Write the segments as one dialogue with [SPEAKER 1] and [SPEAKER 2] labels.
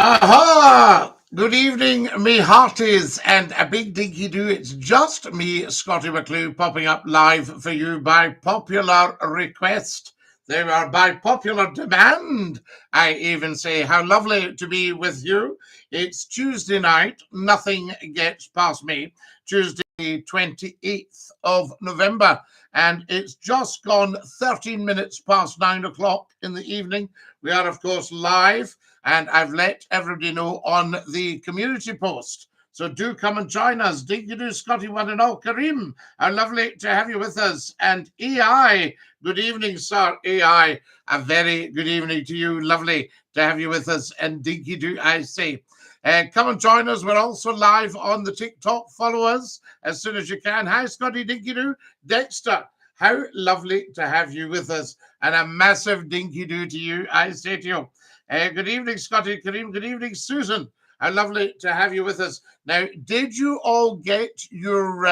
[SPEAKER 1] Aha! Good evening, me hearties, and a big dinky do. It's just me, Scottie McClue, popping up live for you by popular request. They are by popular demand. I even say, how lovely to be with you. It's Tuesday night. Nothing gets past me. Tuesday, 28th of November, and it's just gone 13 minutes past 9 o'clock in the evening. We are, of course, live, and I've let everybody know on the community post. So do come and join us. DINKY-DOO, Scottie, one and all. Kareem, how lovely to have you with us. And AI, good evening, sir. AI, a very good evening to you. Lovely to have you with us. And DINKY-DOO, I say. Come and join us. We're also live on the TikTok. Follow us as soon as you can. Hi, Scottie, DINKY-DOO. Dexter, how lovely to have you with us. And a massive DINKY-DOO to you, I say to you. Good evening, Scottie, Kareem. Good evening, Susan. How lovely to have you with us. Now, did you all get your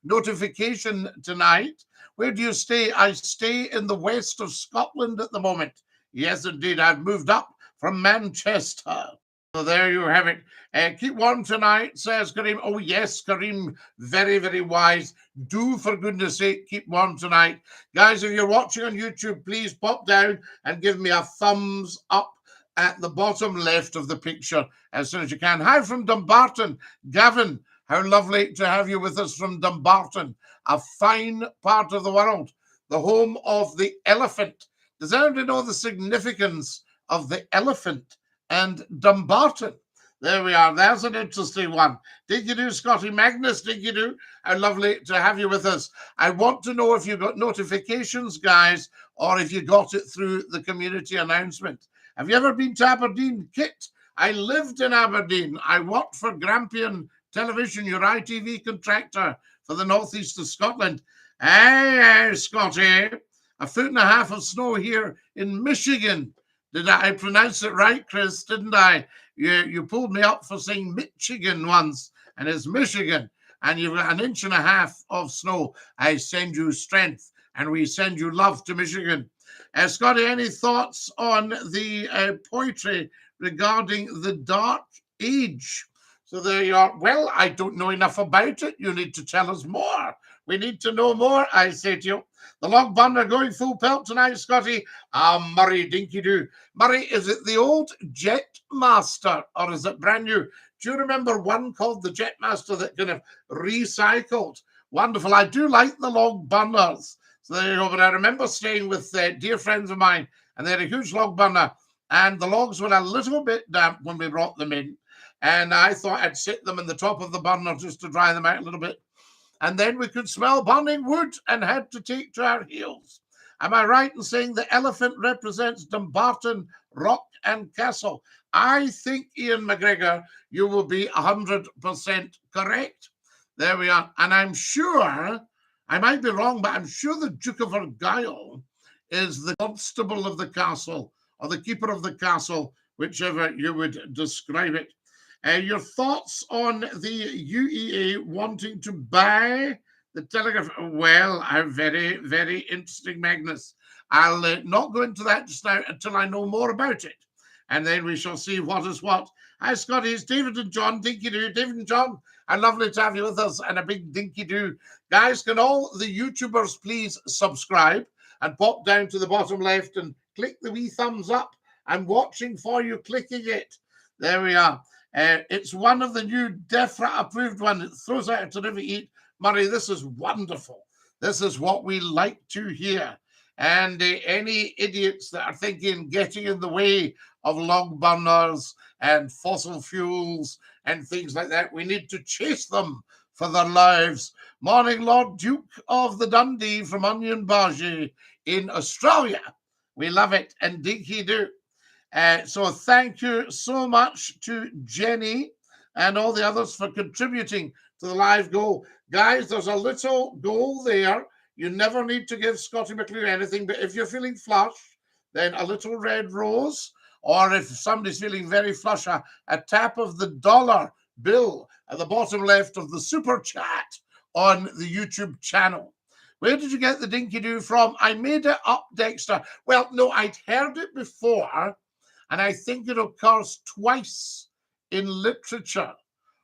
[SPEAKER 1] notification tonight? Where do you stay? I stay in the west of Scotland at the moment. Yes, indeed. I've moved up from Manchester. So there you have it. Keep warm tonight, says Kareem. Oh, yes, Kareem, very, very wise. Do, for goodness sake, keep warm tonight. Guys, if you're watching on YouTube, please pop down and give me a thumbs up at the bottom left of the picture as soon as you can. Hi from Dumbarton. Gavin, how lovely to have you with us from Dumbarton, a fine part of the world, the home of the elephant. Does anybody know the significance of the elephant and Dumbarton? There we are. There's an interesting one. DINKY-DOO, Scottie. Magnus, DINKY-DOO. How lovely to have you with us. I want to know if you got notifications, guys, or if you got it through the community announcement. Have you ever been to Aberdeen? Kit, I lived in Aberdeen. I worked for Grampian Television, your ITV contractor for the northeast of Scotland. Hey, Scottie, 1.5 feet of snow here in Michigan. Did I pronounce it right, Chris? Didn't I? You pulled me up for saying Michigan once, and it's Michigan. And you've got 1.5 inches of snow. I send you strength, and we send you love to Michigan. Scottie, any thoughts on the poetry regarding the Dark Age? So there you are. Well, I don't know enough about it. You need to tell us more. We need to know more, I say to you. The log burner going full pelt tonight, Scottie. Murray, DINKY-DOO. Murray, is it the old Jetmaster or is it brand new? Do you remember one called the Jetmaster that kind of recycled? Wonderful. I do like the log burners. So there you go. But I remember staying with dear friends of mine, and they had a huge log burner, and the logs were a little bit damp when we brought them in. And I thought I'd sit them in the top of the burner just to dry them out a little bit. And then we could smell burning wood and had to take to our heels. Am I right in saying the elephant represents Dumbarton, Rock and Castle? I think, Ian McGregor, you will be 100% correct. There we are. And I'm sure, I might be wrong, but I'm sure the Duke of Argyll is the constable of the castle or the keeper of the castle, whichever you would describe it. Your thoughts on the UEA wanting to buy the Telegraph? Well, are very, very interesting, Magnus. I'll not go into that just now until I know more about it. And then we shall see what is what. Hi, Scottie. It's David and John. DINKY-DOO. David and John, how lovely to have you with us, and a big DINKY-DOO. Guys, can all the YouTubers please subscribe and pop down to the bottom left and click the wee thumbs up? I'm watching for you clicking it. There we are. It's one of the new DEFRA approved ones. It throws out a terrific heat. Murray, this is wonderful. This is what we like to hear. And any idiots that are thinking getting in the way of log burners and fossil fuels and things like that, we need to chase them for their lives. Morning, Lord Duke of the Dundee from Onion Bargy in Australia. We love it. And DINKY-DOO. So thank you so much to Jenny and all the others for contributing to the live goal. Guys, there's a little goal there. You never need to give Scottie McClue anything, but if you're feeling flush, then a little red rose, or if somebody's feeling very flush, a tap of the dollar bill at the bottom left of the super chat on the YouTube channel. Where did you get the DINKY-DOO from? I made it up, Dexter. Well, no, I'd heard it before. And I think it occurs twice in literature.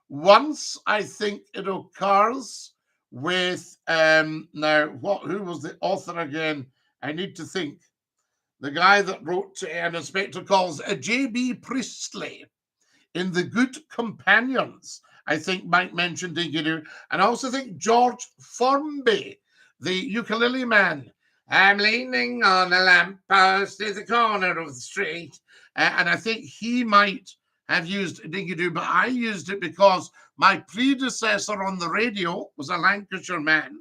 [SPEAKER 1] Once, I think it occurs with, who was the author again? I need to think. The guy that wrote An Inspector Calls, J.B. Priestley, in The Good Companions, I think might mention Dinky-Doo. And I also think George Formby, the ukulele man. I'm leaning on a lamppost at the corner of the street. And I think he might have used Dinky-Doo, but I used it because my predecessor on the radio was a Lancashire man.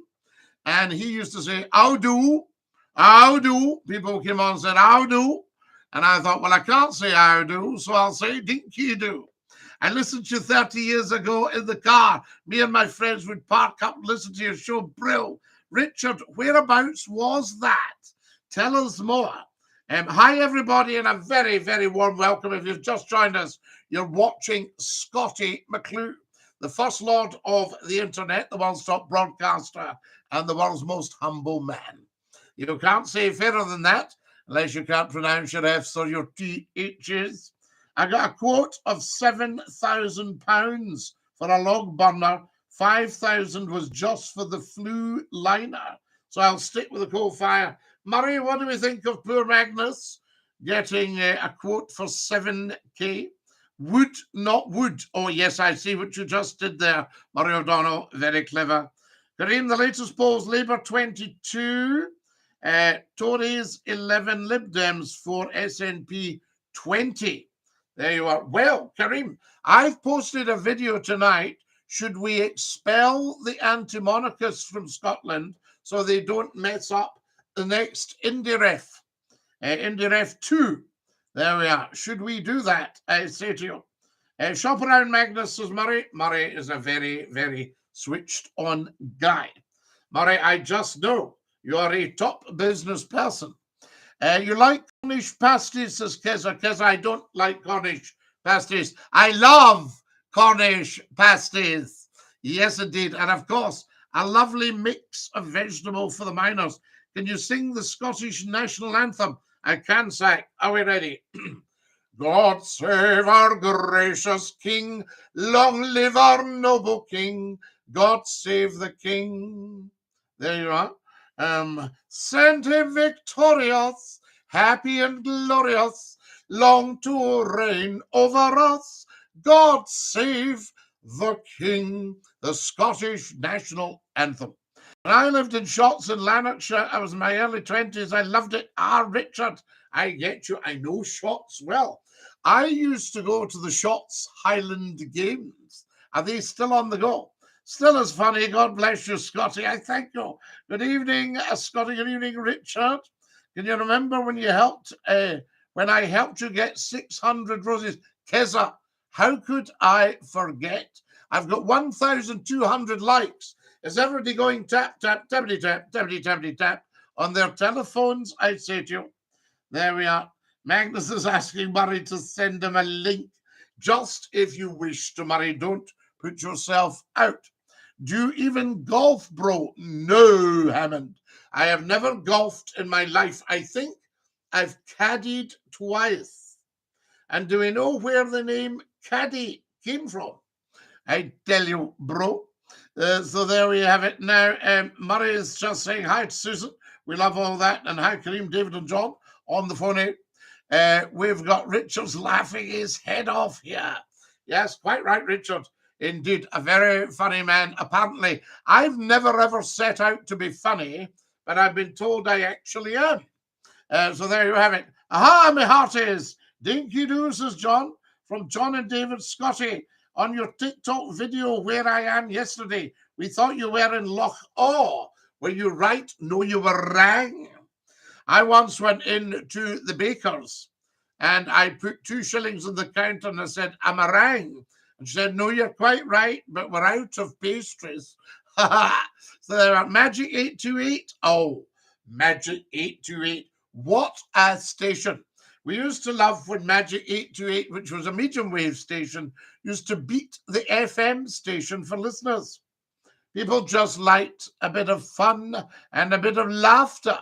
[SPEAKER 1] And he used to say, "How do? How do?" People came on and said, "How do?" And I thought, well, I can't say how do, so I'll say Dinky-Doo. I listened to you 30 years ago in the car. Me and my friends would park up and listen to your show. Brill. Richard, whereabouts was that? Tell us more. Hi, everybody, and a very, very warm welcome. If you've just joined us, you're watching Scottie McClue, the First Lord of the Internet, the world's top broadcaster, and the world's most humble man. You can't say fairer than that, unless you can't pronounce your F's or your TH's. I got a quote of £7,000 for a log burner. 5,000 was just for the flue liner. So I'll stick with the coal fire. Murray, what do we think of poor Magnus getting a quote for 7k? Wood, not wood. Oh, yes, I see what you just did there, Murray O'Donnell. Very clever. Kareem, the latest polls, Labour 22, Tories 11, Lib Dems 4, SNP 20. There you are. Well, Kareem, I've posted a video tonight. Should we expel the anti-monarchists from Scotland so they don't mess up the next IndyRef? IndyRef 2. There we are. Should we do that? I say to you. Shop around Magnus, says Murray. Murray is a very, very switched on guy. Murray, I just know you are a top business person. You like Cornish pasties, says Keza. Keza, I don't like Cornish pasties. I love Cornish pasties. Yes, indeed. And of course, a lovely mix of vegetable for the miners. Can you sing the Scottish national anthem? I can, Zach. Are we ready? God save our gracious King. Long live our noble King. God save the King. There you are. Send him victorious, happy and glorious, long to reign over us. God save the King, the Scottish national anthem. When I lived in Shotts in Lanarkshire, I was in my early 20s. I loved it. Richard, I get you. I know Shotts well. I used to go to the Shotts Highland Games. Are they still on the go? Still as funny. God bless you, Scotty. I thank you. Good evening, Scotty. Good evening, Richard. Can you remember when you helped, when I helped you get 600 roses? Keza, how could I forget? I've got 1,200 likes. Is everybody going tap, tap, tappity, tap, tappity, tappity, tap on their telephones? I say to you. There we are. Magnus is asking Murray to send him a link. Just if you wish to, Murray. Don't put yourself out. Do you even golf, bro? No, Hammond. I have never golfed in my life. I think I've caddied twice. And do we know where the name caddy came from? I tell you, bro. So there we have it. Now, Murray is just saying hi to Susan. We love all that. And hi, Kareem, David and John on the phone out. We've got Richard's laughing his head off here. Yes, quite right, Richard. Indeed, a very funny man. Apparently, I've never ever set out to be funny, but I've been told I actually am. So there you have it. Aha, my heart is. Dinky-Doo, says John, from John and David Scotty. On your TikTok video where I am yesterday, we thought you were in Loch Awe. Were you right? No, you were wrong. I once went into the baker's and I put 2 shillings on the counter and I said, "I'm a rang." And she said, "No, you're quite right, but we're out of pastries." So there are Magic 828. Oh, Magic 828. What a station. We used to love when Magic 828, which was a medium wave station, used to beat the FM station for listeners. People just liked a bit of fun and a bit of laughter.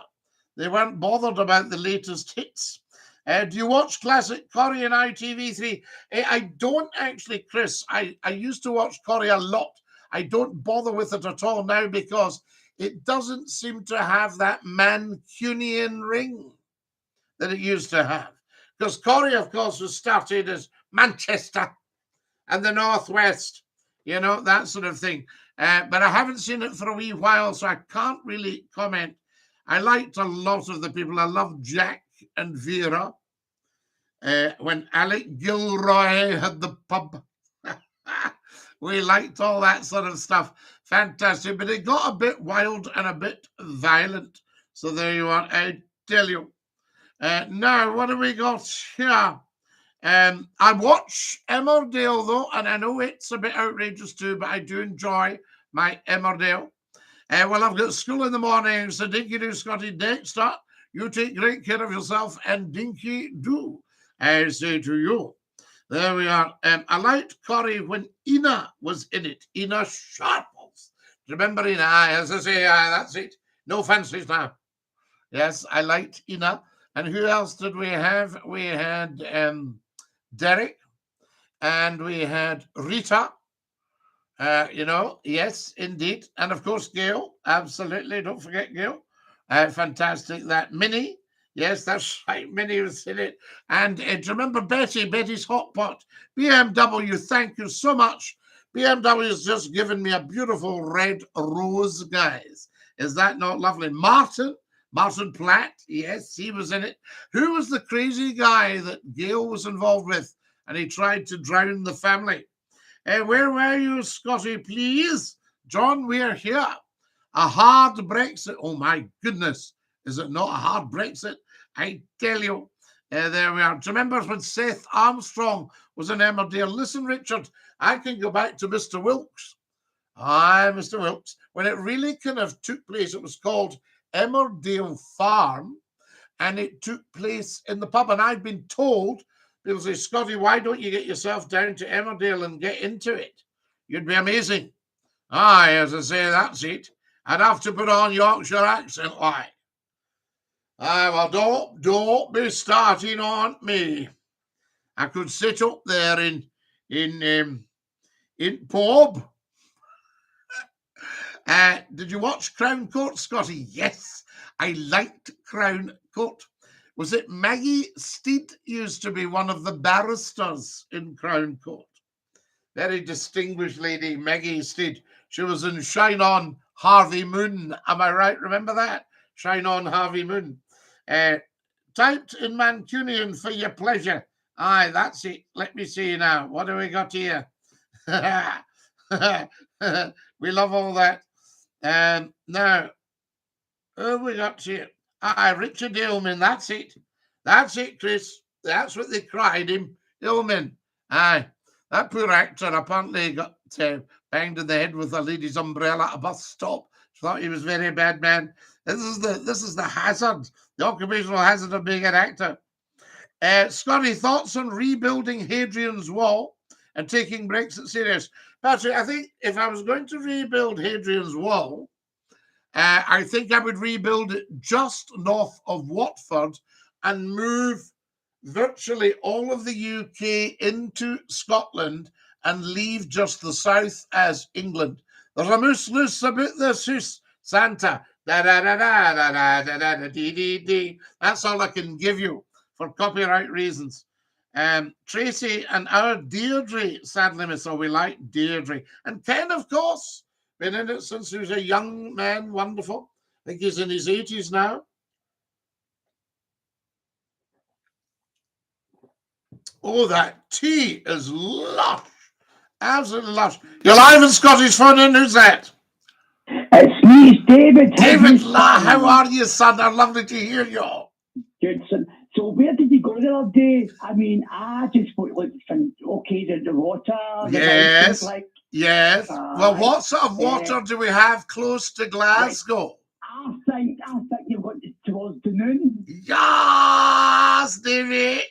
[SPEAKER 1] They weren't bothered about the latest hits. Do you watch classic Corrie and ITV3? I don't actually, Chris. I used to watch Corrie a lot. I don't bother with it at all now because it doesn't seem to have that Mancunian ring that it used to have. Because Corrie, of course, was started as Manchester and the Northwest, you know, that sort of thing. But I haven't seen it for a wee while, so I can't really comment. I liked a lot of the people. I loved Jack and Vera. When Alec Gilroy had the pub. We liked all that sort of stuff. Fantastic. But it got a bit wild and a bit violent. So there you are. I tell you. Now, what have we got here? I watch Emmerdale, though, and I know it's a bit outrageous too, but I do enjoy my Emmerdale. Well, I've got school in the morning, so Dinky-Doo, Scotty, Dexter. You take great care of yourself, and Dinky-Doo, I say to you. There we are. I liked Corrie when Ina was in it. Ina Sharples. Remember Ina? As I say, that's it. No fancies now. Yes, I liked Ina. And who else did we have? We had Derek, and we had Rita. You know, yes, indeed. And of course, Gail. Absolutely. Don't forget Gail. Fantastic. That Minnie. Yes, that's right. Minnie was in it. And do you remember Betty? Betty's Hot Pot. BMW, thank you so much. BMW has just given me a beautiful red rose, guys. Is that not lovely? Martin Platt. Yes, he was in it. Who was the crazy guy that Gail was involved with? And he tried to drown the family. Where were you, Scotty, please? John, we're here. A hard Brexit. Oh, my goodness. Is it not a hard Brexit? I tell you. There we are. Do you remember when Seth Armstrong was in Emmerdale? Listen, Richard, I can go back to Mr. Wilkes. Aye, Mr. Wilkes. When it really kind of took place, it was called Emmerdale Farm, and it took place in the pub. And I've been told, people say, Scotty, why don't you get yourself down to Emmerdale and get into it? You'd be amazing. Aye, as I say, that's it. I'd have to put on Yorkshire accent, like. Aye, well, don't be starting on me. I could sit up there in pub. Did you watch Crown Court, Scotty? Yes, I liked Crown Court. Was it Maggie Steed used to be one of the barristers in Crown Court? Very distinguished lady, Maggie Steed. She was in Shine On Harvey Moon. Am I right? Remember that? Shine On Harvey Moon. Typed in Mancunian for your pleasure. Aye, that's it. Let me see now. What do we got here? We love all that. Now, who we got here? Aye, Richard Hillman. That's it. That's it, Chris. That's what they cried him. Hillman. Aye. That poor actor apparently got banged in the head with a lady's umbrella at a bus stop. She thought he was a very bad man. This is the hazard, the occupational hazard of being an actor. Scotty, thoughts on rebuilding Hadrian's Wall and taking Brexit serious? Patrick, I think if I was going to rebuild Hadrian's Wall, I think I would rebuild it just north of Watford and move virtually all of the UK into Scotland and leave just the south as England. There's a moose loose about this hoose, Santa. Da da da da da da da da da dee dee dee. That's all I can give you for copyright reasons. Tracy and our Deirdre, sadly, miss, we like Deirdre. And Ken, of course, been in it since he was a young man, wonderful. I think he's in his 80s now. Oh, that tea is lush. Absolutely lush. You're live in Scottish Fun, and who's that?
[SPEAKER 2] It's me, it's David.
[SPEAKER 1] David, how are you, son? I'm lovely to hear you.
[SPEAKER 2] Good, son. So where did you go the other day? I mean, I just thought, like, okay, the water.
[SPEAKER 1] Yes, yes. Well, what sort of water do we have close to Glasgow?
[SPEAKER 2] I think you've got towards the moon.
[SPEAKER 1] Yes, David.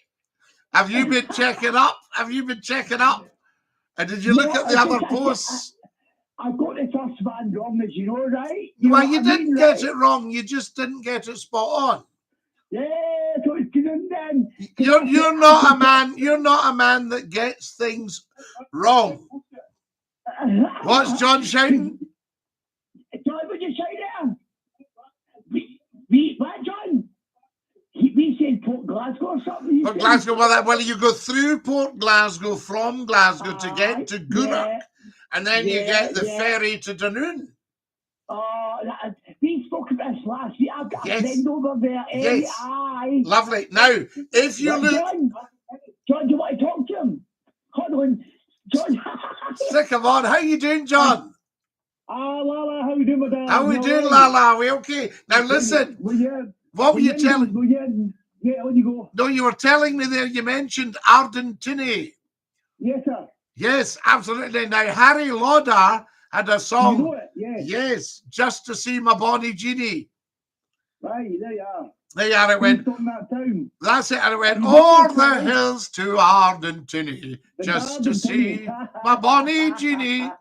[SPEAKER 1] Have you been checking up? And did you look at the other posts?
[SPEAKER 2] I got the first one wrong, as you know, right?
[SPEAKER 1] Well, you didn't get it wrong. You just didn't get it spot on.
[SPEAKER 2] Yeah, so, you and then.
[SPEAKER 1] You're not a man. You're not a man that gets things wrong. What's John shouting?
[SPEAKER 2] John, what you say there? What, John? We said Port Glasgow or something.
[SPEAKER 1] Port Glasgow, well, you go through Port Glasgow from Glasgow to get to Goodrock, and then you get the ferry to Dunoon.
[SPEAKER 2] We spoke about this last week. I've got a friend over there.
[SPEAKER 1] Yes. Lovely. Now, if you look...
[SPEAKER 2] John, do you want to talk to him? Hold on. John.
[SPEAKER 1] Stick him on. How you doing, John?
[SPEAKER 2] Lala, how you doing, madam?
[SPEAKER 1] How we doing, Lala? We okay? Now, listen. What were you telling?
[SPEAKER 2] Yeah, on you go.
[SPEAKER 1] No, you were telling me there, you mentioned Ardentini.
[SPEAKER 2] Yes, sir.
[SPEAKER 1] Yes, absolutely. Now, Harry Lauder had a song.
[SPEAKER 2] You know it, yes.
[SPEAKER 1] Yes, Just to See My Bonnie Jeannie.
[SPEAKER 2] Right, there you are.
[SPEAKER 1] There you are, it went. That's it, and it went, o'er the hills to Ardentini, just to see my Bonnie Jeannie.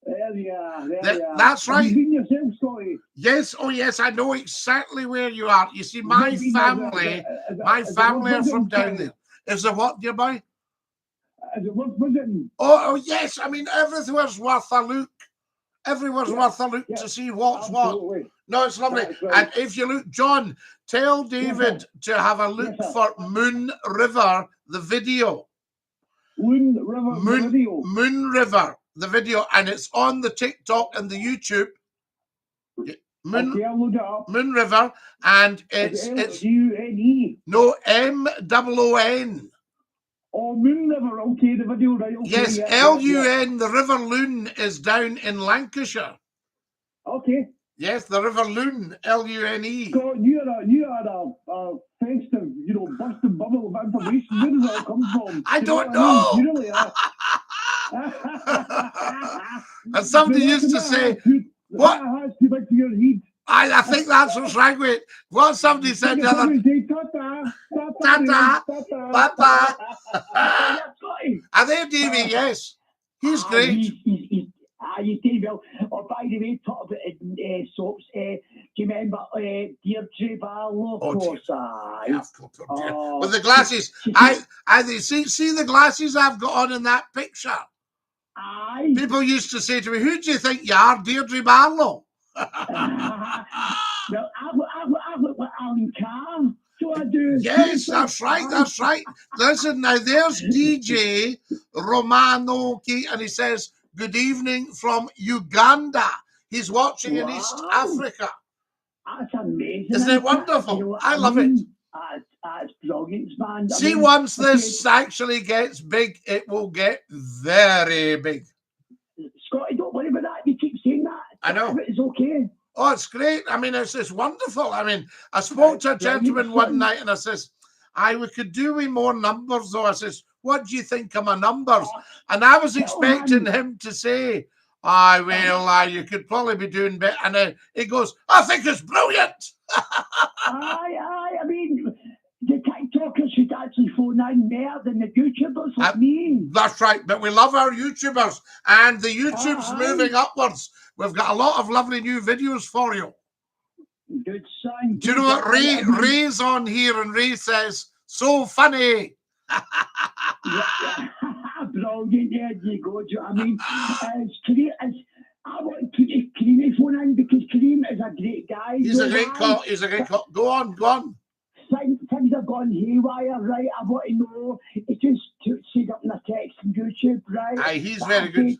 [SPEAKER 2] There you are.
[SPEAKER 1] That's right.
[SPEAKER 2] Have you been yourself, Scottie?
[SPEAKER 1] Yes, oh yes, I know exactly where you are. You see, my family are from down there. Is there what, dear boy?
[SPEAKER 2] Is it worth visiting?
[SPEAKER 1] Oh yes, I mean, everywhere's worth a look. Everyone's worth a look to see what's
[SPEAKER 2] absolutely.
[SPEAKER 1] what. No, it's lovely.
[SPEAKER 2] Right.
[SPEAKER 1] And if you look, John, tell David to have a look for Moon River, the video.
[SPEAKER 2] Moon River, the video.
[SPEAKER 1] Moon River, the video, and it's on the TikTok and the YouTube.
[SPEAKER 2] I'll look it up.
[SPEAKER 1] Moon River, and it's
[SPEAKER 2] L-U-N-E.
[SPEAKER 1] No, M-O-O-N.
[SPEAKER 2] Oh, Moon River, okay, the video, right? Okay,
[SPEAKER 1] yes, L-U-N, the River Loon is down in Lancashire.
[SPEAKER 2] Okay.
[SPEAKER 1] Yes, the River Loon, L-U-N-E.
[SPEAKER 2] So you had a festive, busting bubble of information. Where does it all come from?
[SPEAKER 1] I don't know.
[SPEAKER 2] You really are.
[SPEAKER 1] And somebody used to say, what?
[SPEAKER 2] That's too big for your head.
[SPEAKER 1] I think that's what's right with what somebody said the other day. Tata. Papa. Are they Davey? Yes. He's great.
[SPEAKER 2] He's Davey. Oh, by the way, talk about soaps. Do you remember Deirdre Barlow?
[SPEAKER 1] Of course.
[SPEAKER 2] Yeah, of
[SPEAKER 1] course. With the glasses. See the glasses I've got on in that picture?
[SPEAKER 2] Aye.
[SPEAKER 1] People used to say to me, who do you think you are, Deirdre Barlow?
[SPEAKER 2] Well, I look like Alan Carr. So I do.
[SPEAKER 1] Yes, that's right. Listen, now there's DJ Romano, and he says, good evening from Uganda. He's watching in East Africa.
[SPEAKER 2] That's amazing.
[SPEAKER 1] Isn't it wonderful? I love it.
[SPEAKER 2] That's brilliant, man.
[SPEAKER 1] See, once this actually gets big, it will get very big.
[SPEAKER 2] Scottie, don't worry about that. You keep saying that.
[SPEAKER 1] I know.
[SPEAKER 2] It's okay.
[SPEAKER 1] Oh, it's great. I mean, it's wonderful. I mean, I spoke to a gentleman one night and I says, we could do with more numbers though. I says, what do you think of my numbers? And I was expecting him to say, you could probably be doing better. And he goes, I think it's brilliant.
[SPEAKER 2] I mean, the TikTokers should actually phone in more than the YouTubers like me.
[SPEAKER 1] That's right, but we love our YouTubers, and the YouTube's moving upwards. We've got a lot of lovely new videos for you.
[SPEAKER 2] Good son.
[SPEAKER 1] Do you know what Ray's on here, and Ray says, so funny.
[SPEAKER 2] Brilliant, there you go. Do you know what I mean? I want to put Kareem phone in because Kareem is a great guy.
[SPEAKER 1] He's a great cop. Go on.
[SPEAKER 2] Things have gone haywire, right? I want to know. It's just said up in the text on YouTube, right?
[SPEAKER 1] Aye, he's very good.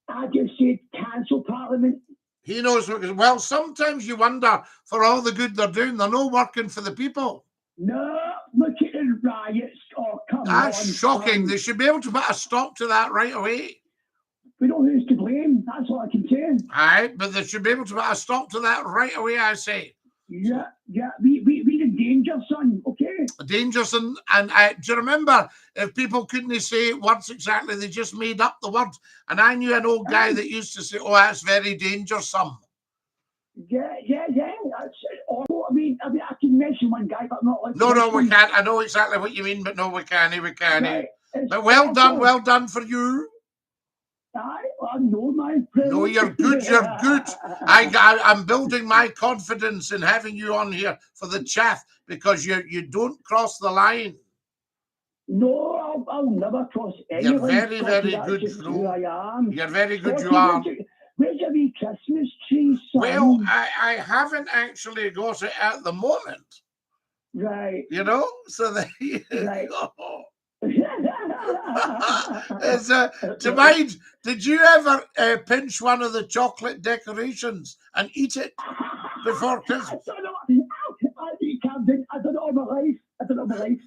[SPEAKER 2] I just said cancel Parliament.
[SPEAKER 1] He knows what. Well, sometimes you wonder for all the good they're doing, they're not working for the people.
[SPEAKER 2] No, look at the riots. Oh, come on.
[SPEAKER 1] That's shocking. They should be able to put a stop to that right away.
[SPEAKER 2] We know who's to blame. That's all I can say.
[SPEAKER 1] Aye, but they should be able to put a stop to that right away, I say.
[SPEAKER 2] Yeah. We in danger, son, okay?
[SPEAKER 1] Danger, son. And do you remember, if people couldn't say words exactly, they just made up the word. And I knew an old guy that used to say, oh, that's very dangersome.
[SPEAKER 2] Yeah. That's awful. I mean, I can mention one guy, but not like...
[SPEAKER 1] No, we can't. I know exactly what you mean, but no, we can't.
[SPEAKER 2] Right.
[SPEAKER 1] But well done for you.
[SPEAKER 2] Aye, well, no, man.
[SPEAKER 1] No, you're good. You're good. I'm building my confidence in having you on here for the chat because you don't cross the line.
[SPEAKER 2] No, I'll never cross any
[SPEAKER 1] You're
[SPEAKER 2] line.
[SPEAKER 1] very,
[SPEAKER 2] Scotty,
[SPEAKER 1] very
[SPEAKER 2] that's
[SPEAKER 1] good,
[SPEAKER 2] just who
[SPEAKER 1] Flo.
[SPEAKER 2] I am.
[SPEAKER 1] You're very good.
[SPEAKER 2] Scotty,
[SPEAKER 1] You are.
[SPEAKER 2] where's your wee Christmas tree, son?
[SPEAKER 1] Well, I haven't actually got it at the moment.
[SPEAKER 2] Right.
[SPEAKER 1] You know, so there you
[SPEAKER 2] Right.
[SPEAKER 1] go. To mind, did you ever pinch one of the chocolate decorations and eat it before Christmas?
[SPEAKER 2] I don't know all my life. I don't know my life.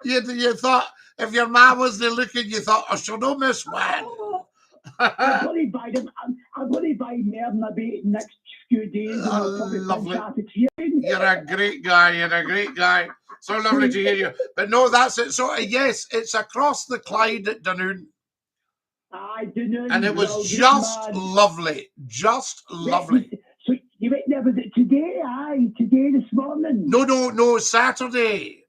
[SPEAKER 1] You thought if your ma wasn't looking, you thought, I shall not miss one.
[SPEAKER 2] I'm going to buy them. I'm going to buy more maybe next few days. And I'll probably
[SPEAKER 1] Lovely.
[SPEAKER 2] You're
[SPEAKER 1] a great guy. You're a great guy. So lovely to hear you. But no, that's it. So yes, it's across the Clyde at Dunoon.
[SPEAKER 2] I Dunoon.
[SPEAKER 1] And it was just lovely. Just lovely.
[SPEAKER 2] So you went there, was it today? Today this morning.
[SPEAKER 1] No, Saturday.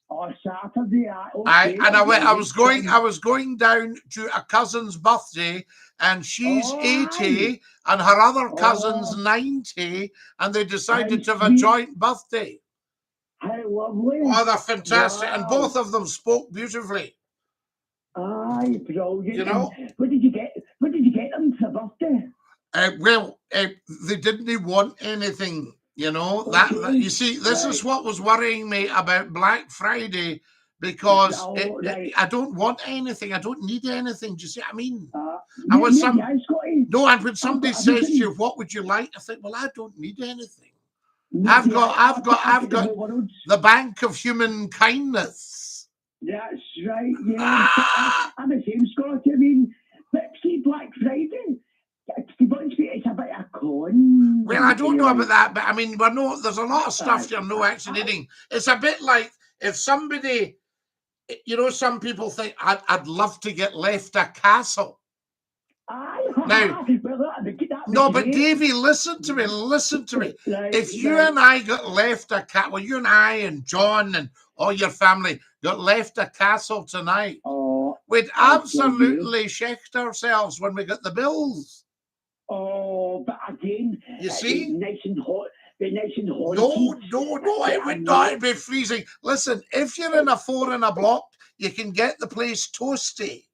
[SPEAKER 2] Oh, Saturday. Okay.
[SPEAKER 1] I was going down to a cousin's birthday, and she's 80, and her other cousin's 90, and they decided to have a joint birthday.
[SPEAKER 2] How lovely!
[SPEAKER 1] Oh, they're fantastic, and both of them spoke beautifully.
[SPEAKER 2] Aye, brilliant.
[SPEAKER 1] You know,
[SPEAKER 2] what did you get them for birthday?
[SPEAKER 1] They didn't want anything. You know, that you see, this is what was worrying me about Black Friday, because I don't want anything. I don't need anything. Do you see what I mean? And when and when somebody says to you, "What would you like?" I think, well, I don't need anything. I've got the bank of human kindness.
[SPEAKER 2] That's right. Yeah, I'm the same, Scotty. I mean, but see, Black Friday. It's a bit of con.
[SPEAKER 1] Well, I don't know about that, but I mean, there's a lot of stuff you're no actually needing. It's a bit like if somebody, you know, some people think I'd love to get left a castle. Now, no, but Davey, listen to me. If you and I got left a castle, well, you and I and John and all your family got left a castle tonight, we'd absolutely shift ourselves when we got the bills.
[SPEAKER 2] Oh, but again,
[SPEAKER 1] you see,
[SPEAKER 2] nice and hot. Nice and hot.
[SPEAKER 1] No, it would not be freezing. Listen, if you're in a 4 in a block, you can get the place toasty.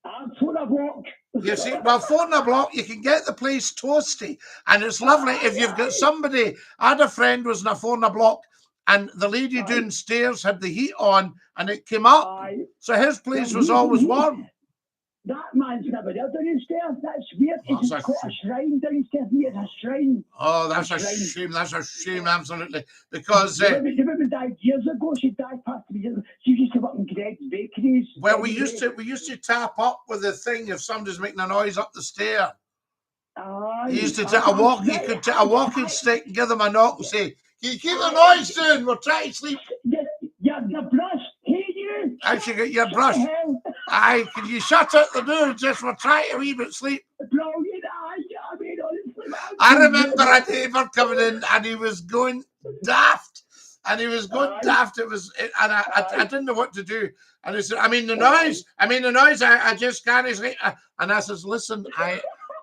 [SPEAKER 2] 4 in a block.
[SPEAKER 1] You see, well, 4 in a block, you can get the place toasty, and it's lovely if you've got somebody. I had a friend was in a 4 in a block, and the lady downstairs had the heat on, and it came up, so his place was always warm.
[SPEAKER 2] That man's never there downstairs. That's weird. It's got a shrine downstairs. It's a shrine.
[SPEAKER 1] Oh, that's a shame. That's a shame, absolutely. Because
[SPEAKER 2] the woman died years ago. She died past 3 years. She used to work in Greg's Bakeries.
[SPEAKER 1] Well, we used to tap up with the thing if somebody's making a noise up the stair. You used to take a walk. You could take a walking stick and give them a knock and say, "Can you keep the noise down? We're trying to sleep."
[SPEAKER 2] Your brush. Hey, you.
[SPEAKER 1] Actually, get your brush. Aye, can you shut out the door? Just we're trying to wee bit sleep.
[SPEAKER 2] Brilliant. I mean, honestly,
[SPEAKER 1] I remember a neighbour coming in and he was going daft. It was, and I didn't know what to do. And he said, I mean the noise. I just can't sleep. And I says, listen,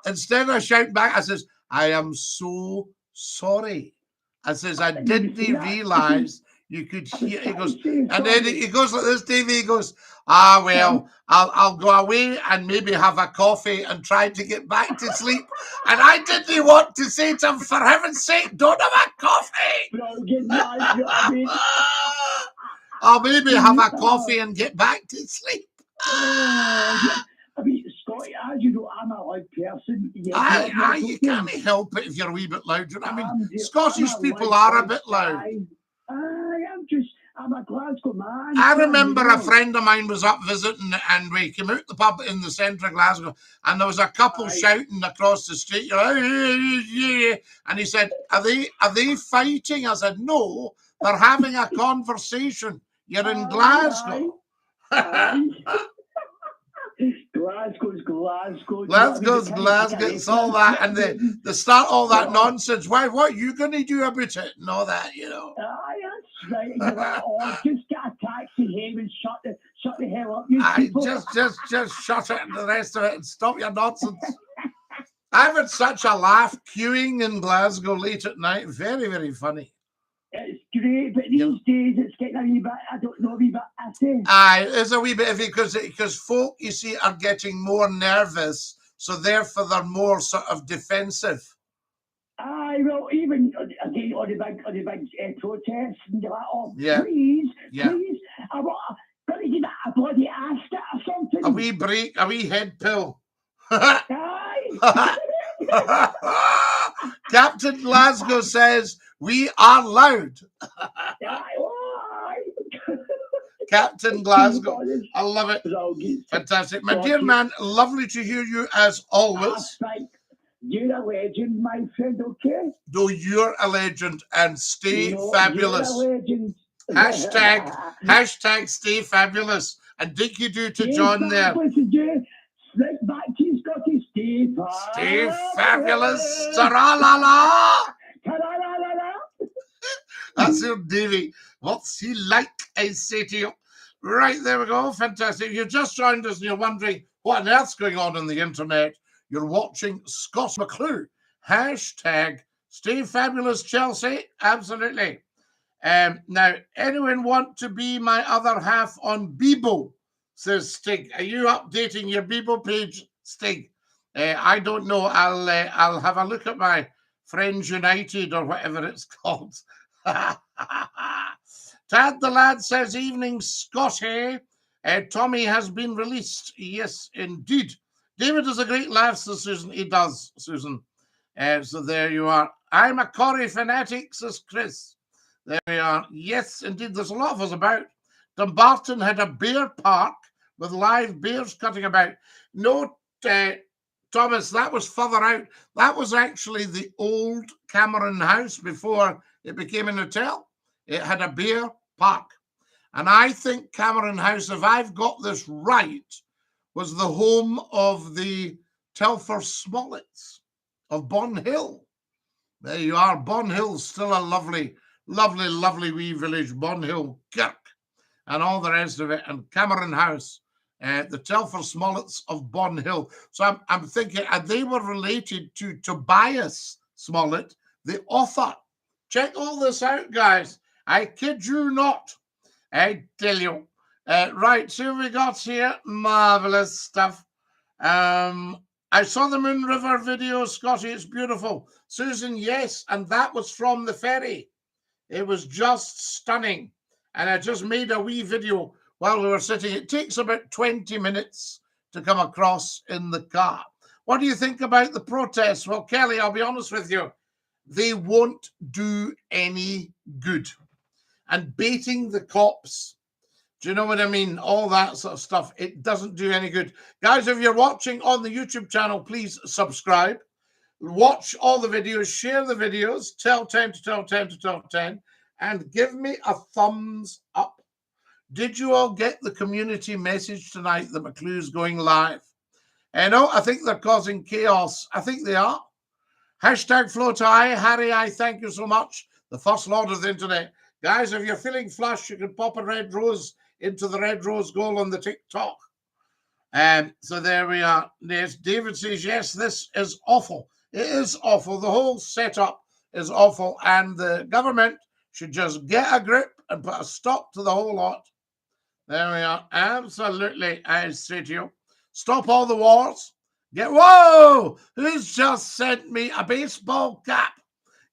[SPEAKER 1] instead of shouting back, I says, I am so sorry. I says, I didn't realise you could hear. He goes, and then he goes like this, Davey. He goes, well, I'll go away and maybe have a coffee and try to get back to sleep. And I didn't want to say to him, for heaven's sake, don't have a coffee. I'll maybe have a coffee and get back to sleep.
[SPEAKER 2] I mean, Scotty, as you know, I'm a loud person.
[SPEAKER 1] You can't help it if you're a wee bit louder. I mean, Scottish people are a bit loud.
[SPEAKER 2] I'm a Glasgow man.
[SPEAKER 1] I remember a friend of mine was up visiting, and we came out the pub in the centre of Glasgow, and there was a couple shouting across the street. And he said, "Are they fighting?" I said, "No, they're having a conversation. You're in Glasgow."
[SPEAKER 2] Glasgow's Glasgow.
[SPEAKER 1] It's all that, and they start all that nonsense. Why? What are you going to do about it? And all that, you know.
[SPEAKER 2] That's right. And you're like, just get a taxi home and shut the hell up.
[SPEAKER 1] Just shut it and the rest of it and stop your nonsense. I've had such a laugh queuing in Glasgow late at night. Very, very funny.
[SPEAKER 2] It's great, but these days it's getting a wee bit, I don't know, a wee bit iffy.
[SPEAKER 1] Aye, there's a wee bit of it because folk, you see, are getting more nervous, so therefore they're more sort of defensive.
[SPEAKER 2] Aye, well, even again on the big protests and you're like, oh,
[SPEAKER 1] Yeah.
[SPEAKER 2] please,
[SPEAKER 1] Yeah.
[SPEAKER 2] please, I want to get a bloody Asta or something.
[SPEAKER 1] A wee break, a wee head pill.
[SPEAKER 2] Aye.
[SPEAKER 1] Captain Glasgow says, we are loud. Captain Glasgow. I love it. Fantastic. My dear man, lovely to hear you as always.
[SPEAKER 2] You're a legend, my friend, okay?
[SPEAKER 1] No, you're a legend and stay fabulous.
[SPEAKER 2] You're a legend.
[SPEAKER 1] Hashtag stay fabulous. And DINKY-DOO to John there.
[SPEAKER 2] Right back to you, Scotty.
[SPEAKER 1] Stay fabulous. Ta-ra-la-la. That's your Davy. What's he like, I say to you. Right, there we go. Fantastic. You just joined us and you're wondering what on earth's going on the internet. You're watching Scottie McClue. Hashtag stay fabulous, Chelsea. Absolutely. Now, anyone want to be my other half on Bebo? Says Stig. Are you updating your Bebo page, Stig? I don't know. I'll have a look at my Friends United or whatever it's called. Tad the lad says, evening, Scotty. Tommy has been released. Yes, indeed. David does a great laugh, so Susan. He does, Susan. So there you are. I'm a Corrie fanatic, says Chris. There we are. Yes, indeed. There's a lot of us about. Dumbarton had a bear park with live bears cutting about. No, Thomas, that was further out. That was actually the old Cameron House before it became an hotel. It had a bear park. And I think Cameron House, if I've got this right, was the home of the Telfer Smollets of Bon Hill. There you are. Bon Hill's still a lovely, lovely, lovely wee village. Bon Hill Kirk and all the rest of it. And Cameron House, the Telfer Smollets of Bon Hill. So I'm thinking, and they were related to Tobias Smollett, the author. Check all this out, guys. I kid you not. I tell you. Right, so we got here. Marvelous stuff. I saw the Moon River video, Scotty. It's beautiful. Susan, yes, and that was from the ferry. It was just stunning. And I just made a wee video while we were sitting. It takes about 20 minutes to come across in the car. What do you think about the protests? Well, Kelly, I'll be honest with you. They won't do any good. And baiting the cops, do you know what I mean? All that sort of stuff. It doesn't do any good. Guys, if you're watching on the YouTube channel, please subscribe. Watch all the videos. Share the videos. Tell 10 to tell 10 to tell 10. And give me a thumbs up. Did you all get the community message tonight that McClue's going live? No, I think they're causing chaos. I think they are. Hashtag flow to I. Harry, I thank you so much. The First Lord of the Internet. Guys, if you're feeling flush, you can pop a red rose into the red rose goal on the TikTok. So there we are. Yes, David says, yes, this is awful. It is awful. The whole setup is awful. And the government should just get a grip and put a stop to the whole lot. There we are. Absolutely, I say to you. Stop all the wars. Whoa! Who's just sent me a baseball cap?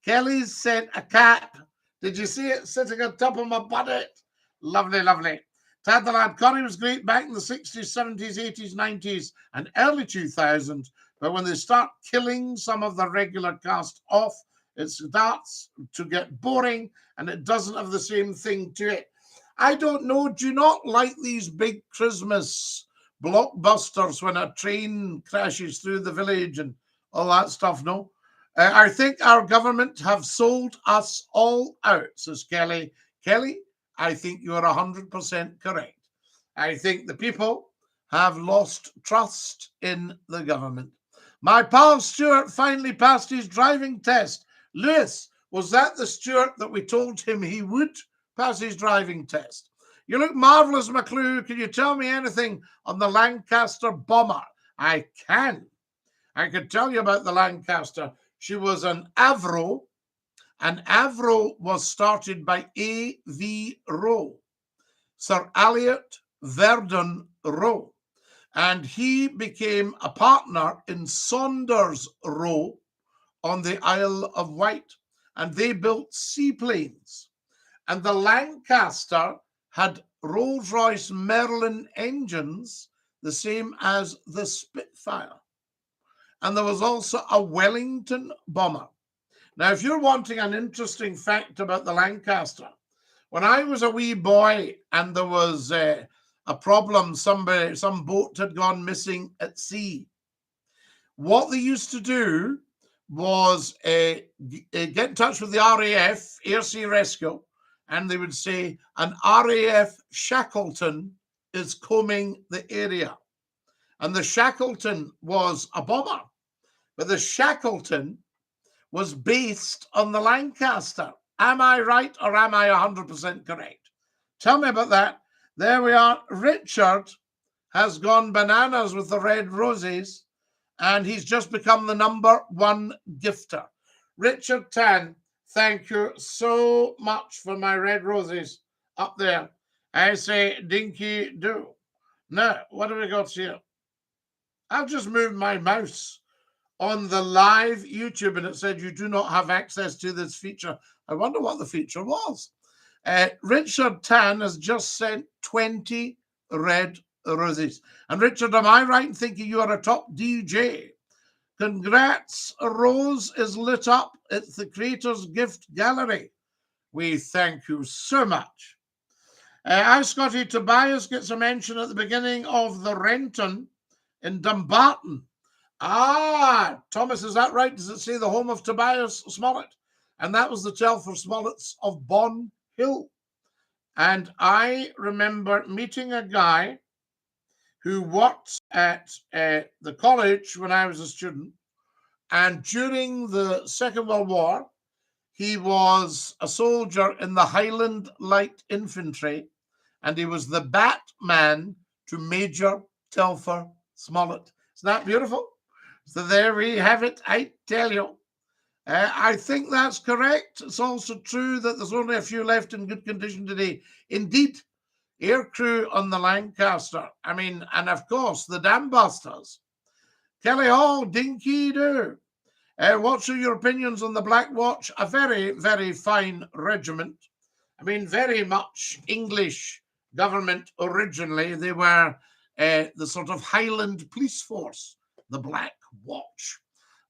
[SPEAKER 1] Kelly's sent a cap. Did you see it sitting on top of my bonnet? Lovely, lovely. Tad the lad, Corrie was great back in the 60s, 70s, 80s, 90s, and early 2000s. But when they start killing some of the regular cast off, it starts to get boring and it doesn't have the same thing to it. I don't know. Do you not like these big Christmas blockbusters when a train crashes through the village and all that stuff? No. I think our government have sold us all out, says Kelly. Kelly, I think you're 100% correct. I think the people have lost trust in the government. My pal Stuart finally passed his driving test. Lewis, was that the Stuart that we told him he would pass his driving test? You look marvellous, McClue. Can you tell me anything on the Lancaster bomber? I can. I could tell you about the Lancaster. She was an Avro, and Avro was started by A.V. Roe, Sir Elliot Verdon Roe, and he became a partner in Saunders Roe on the Isle of Wight, and they built seaplanes. And the Lancaster had Rolls-Royce Merlin engines, the same as the Spitfire. And there was also a Wellington bomber. Now, if you're wanting an interesting fact about the Lancaster, when I was a wee boy and there was a problem, some boat had gone missing at sea, what they used to do was get in touch with the RAF, Air Sea Rescue, and they would say, an RAF Shackleton is combing the area. And the Shackleton was a bomber, but the Shackleton was based on the Lancaster. Am I right, or am I 100% correct? Tell me about that. There we are. Richard has gone bananas with the red roses, and he's just become the #1 gifter. Richard Tan, thank you so much for my red roses up there. I say dinky-do. Now, what have we got here? I've just moved my mouse on the live YouTube, and it said you do not have access to this feature. I wonder what the feature was. Richard Tan has just sent 20 red roses. And Richard, am I right in thinking you are a top DJ? Congrats, Rose is lit up. It's the Creators Gift Gallery. We thank you so much. I, Scottie Tobias, gets a mention at the beginning of the Renton in Dumbarton. Ah, Thomas, is that right? Does it say the home of Tobias Smollett? And that was the Telford Smolletts of Bon Hill. And I remember meeting a guy who worked at the college when I was a student. And during the Second World War, he was a soldier in the Highland Light Infantry, and he was the Batman to Major Telfer Smollett. Isn't that beautiful? So there we have it, I tell you. I think that's correct. It's also true that there's only a few left in good condition today. Indeed, air crew on the Lancaster. I mean, and of course, the Dam Busters. Kelly Hall, dinky-do. What are your opinions on the Black Watch? A very, very fine regiment. I mean, very much English government originally. They were the sort of Highland police force, the Black Watch.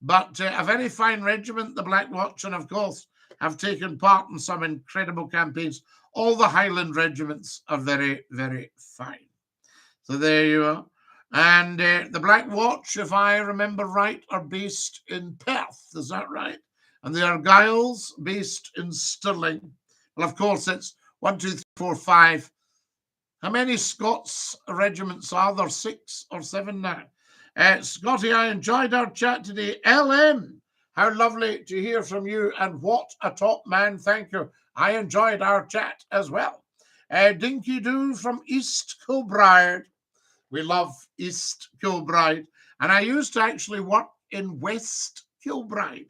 [SPEAKER 1] But a very fine regiment, the Black Watch, and of course have taken part in some incredible campaigns. All the Highland regiments are very, very fine. So there you are. And the Black Watch, if I remember right, are based in Perth. Is that right? And the Argylls based in Stirling. Well, of course, it's 1, 2, 3, 4, 5. How many Scots regiments are there? 6 or 7 now. Scottie, I enjoyed our chat today. LM, how lovely to hear from you, and what a top man. Thank you. I enjoyed our chat as well. Dinky-do from East Kilbride. We love East Kilbride. And I used to actually work in West Kilbride.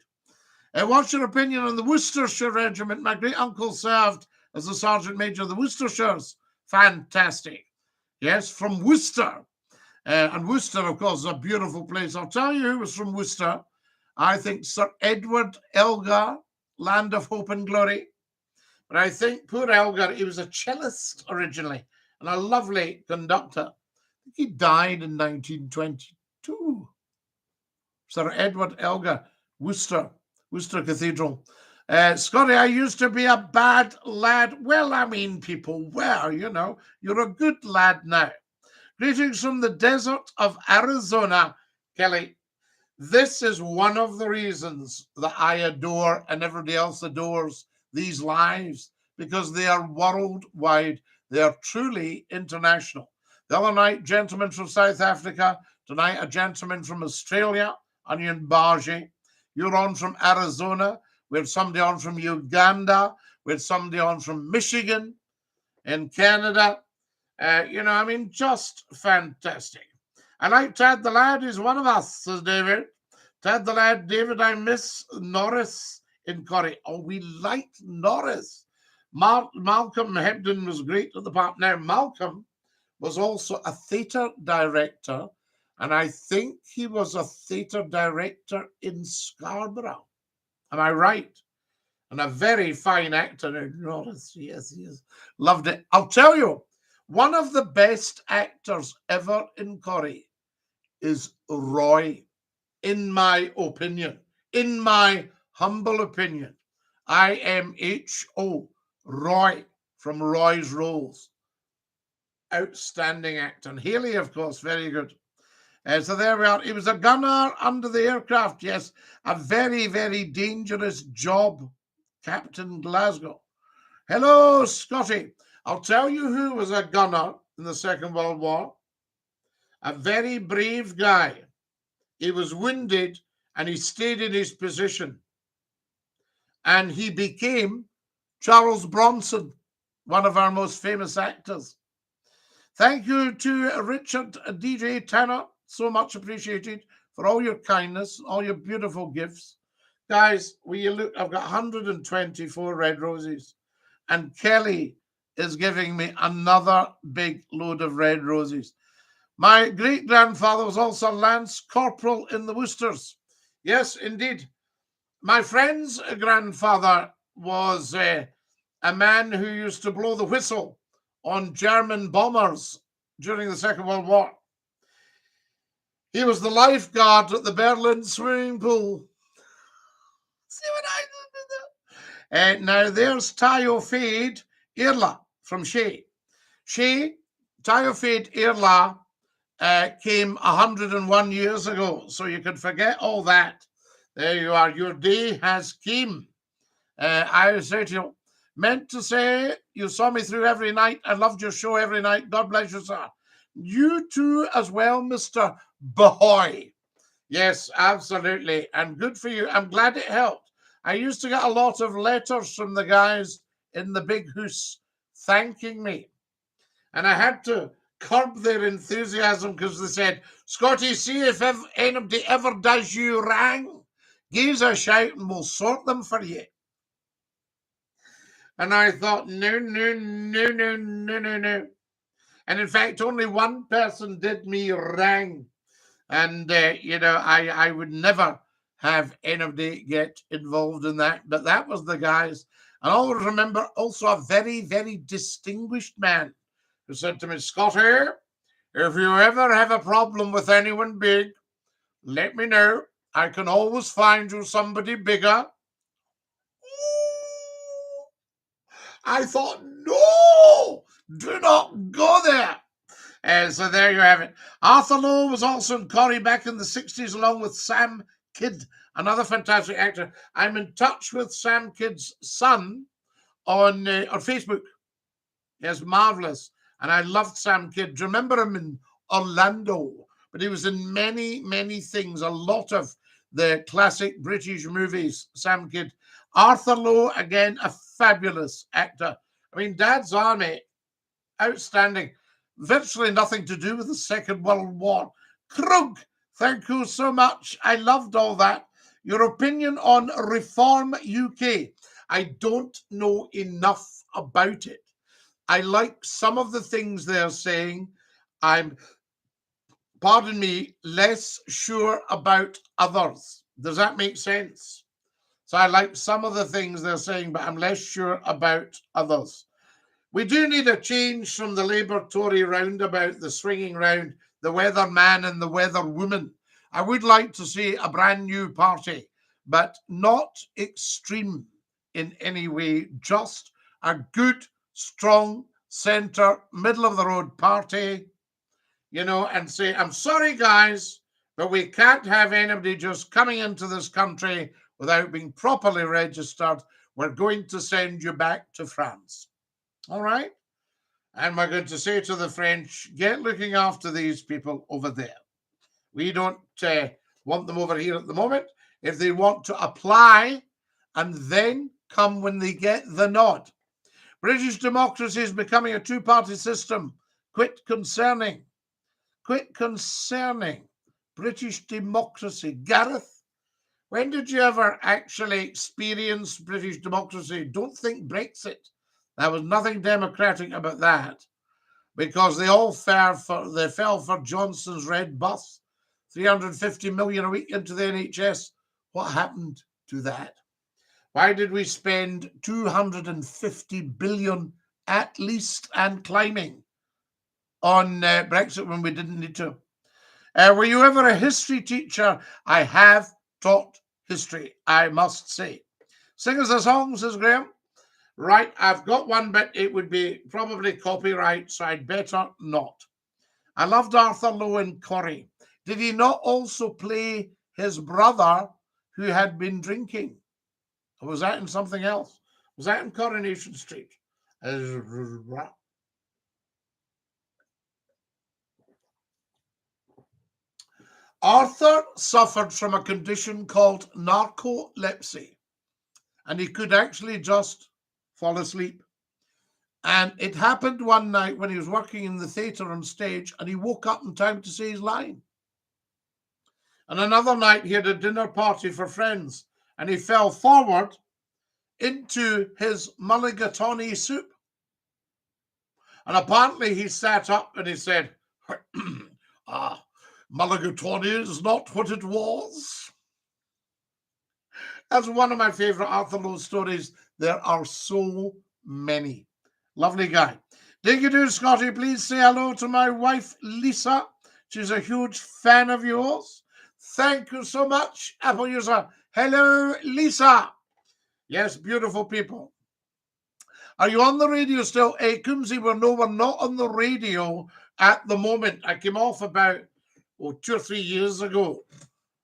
[SPEAKER 1] What's your opinion on the Worcestershire Regiment? My great uncle served as a Sergeant Major of the Worcestershires. Fantastic. Yes, from Worcester. And Worcester, of course, is a beautiful place. I'll tell you who was from Worcester. I think Sir Edward Elgar, Land of Hope and Glory. But I think poor Elgar, he was a cellist originally and a lovely conductor. I think he died in 1922. Sir Edward Elgar, Worcester Cathedral. Scottie, I used to be a bad lad. Well, I mean, people were, you know. You're a good lad now. Greetings from the desert of Arizona, Kelly. This is one of the reasons that I adore and everybody else adores these lives, because they are worldwide. They are truly international. The other night, gentlemen from South Africa. Tonight, a gentleman from Australia, Onion Bargy. You're on from Arizona. We had somebody on from Uganda. We had somebody on from Michigan in Canada. You know, I mean, just fantastic. I like Tad the lad. He's one of us, says David. Ted the Lad, David, I miss Norris in Corrie. Oh, we liked Norris. Malcolm Hebden was great at the part. Now, Malcolm was also a theatre director, and I think he was a theatre director in Scarborough. Am I right? And a very fine actor. Norris, yes, he is. Loved it. I'll tell you, one of the best actors ever in Corrie is Roy, in my opinion, in my humble opinion. IMHO, Roy from Roy's Rolls. Outstanding actor. And Haley, of course, very good. So there we are. He was a gunner under the aircraft. Yes, a very, very dangerous job, Captain Glasgow. Hello, Scotty. I'll tell you who was a gunner in the Second World War. A very brave guy. He was wounded and he stayed in his position. And he became Charles Bronson, one of our most famous actors. Thank you to Richard DJ Tanner. So much appreciated for all your kindness, all your beautiful gifts. Guys, will you look? I've got 124 red roses. And Kelly is giving me another big load of red roses. My great-grandfather was also Lance Corporal in the Worcesters. Yes, indeed. My friend's grandfather was a man who used to blow the whistle on German bombers during the Second World War. He was the lifeguard at the Berlin swimming pool. See what I did there? Now there's Tayo Fade Irla from Shea. Shea, Tayo Fade Irla came 101 years ago, so you can forget all that. There you are. Your day has came. I say to you, meant to say you saw me through every night. I loved your show every night. God bless you, sir. You too as well, Mr. Bahoy. Yes, absolutely. And good for you. I'm glad it helped. I used to get a lot of letters from the guys in the big house thanking me. And I had to curb their enthusiasm because they said, Scotty, see if anybody ever does you wrong, give us a shout and we'll sort them for you. And I thought, no, no, no, no, no, no, no. And in fact, only one person did me wrong. And, I would never have anybody get involved in that. But that was the guys. And I always remember also a very, very distinguished man who said to me, Scotty, if you ever have a problem with anyone big, let me know. I can always find you somebody bigger. I thought, no, do not go there. So there you have it. Arthur Lowe was also in Corrie back in the 60s, along with Sam Kidd, another fantastic actor. I'm in touch with Sam Kidd's son on Facebook. Yes, marvelous. And I loved Sam Kidd. Do you remember him in Orlando? But he was in many, many things, a lot of the classic British movies, Sam Kidd. Arthur Lowe, again, a fabulous actor. I mean, Dad's Army, outstanding. Virtually nothing to do with the Second World War. Krug, thank you so much. I loved all that. Your opinion on Reform UK. I don't know enough about it. I like some of the things they're saying. I'm, pardon me, less sure about others. Does that make sense? So I like some of the things they're saying, but I'm less sure about others. We do need a change from the Labour-Tory roundabout, the swinging round, the weather man and the weather woman. I would like to see a brand new party, but not extreme in any way, just a good, strong, centre, middle of the road party, and say, I'm sorry, guys, but we can't have anybody just coming into this country without being properly registered. We're going to send you back to France. All right? And we're going to say to the French, get looking after these people over there. We don't want them over here at the moment. If they want to apply and then come when they get the nod. British democracy is becoming a two-party system. Quit concerning. British democracy. Gareth, When did you ever actually experience British democracy? Don't think Brexit. There was nothing democratic about that, because they all fell for Johnson's red bus, 350 million a week into the NHS. What happened to that? Why did we spend 250 billion at least and climbing on Brexit when we didn't need to? Were you ever a history teacher? I have taught history, I must say. Sing us a song, says Graham. Right, I've got one, but it would be probably copyright, so I'd better not. I loved Arthur Lowe and Corrie. Did he not also play his brother who had been drinking? Or was that in something else? Was that in Coronation Street? Arthur suffered from a condition called narcolepsy, and he could actually just fall asleep. And it happened one night when he was working in the theatre on stage, and he woke up in time to say his line. And another night he had a dinner party for friends, and he fell forward into his mulligatawny soup. And apparently he sat up and he said, mulligatawny is not what it was. That's one of my favourite Arthur Lowe stories. There are so many. Lovely guy. DINKY-DOO, Scottie, please say hello to my wife, Lisa. She's a huge fan of yours. Thank you so much, Apple user. Hello, Lisa. Yes, beautiful people. Are you on the radio still? Coombsy, we're not on the radio at the moment. I came off about 2 or 3 years ago.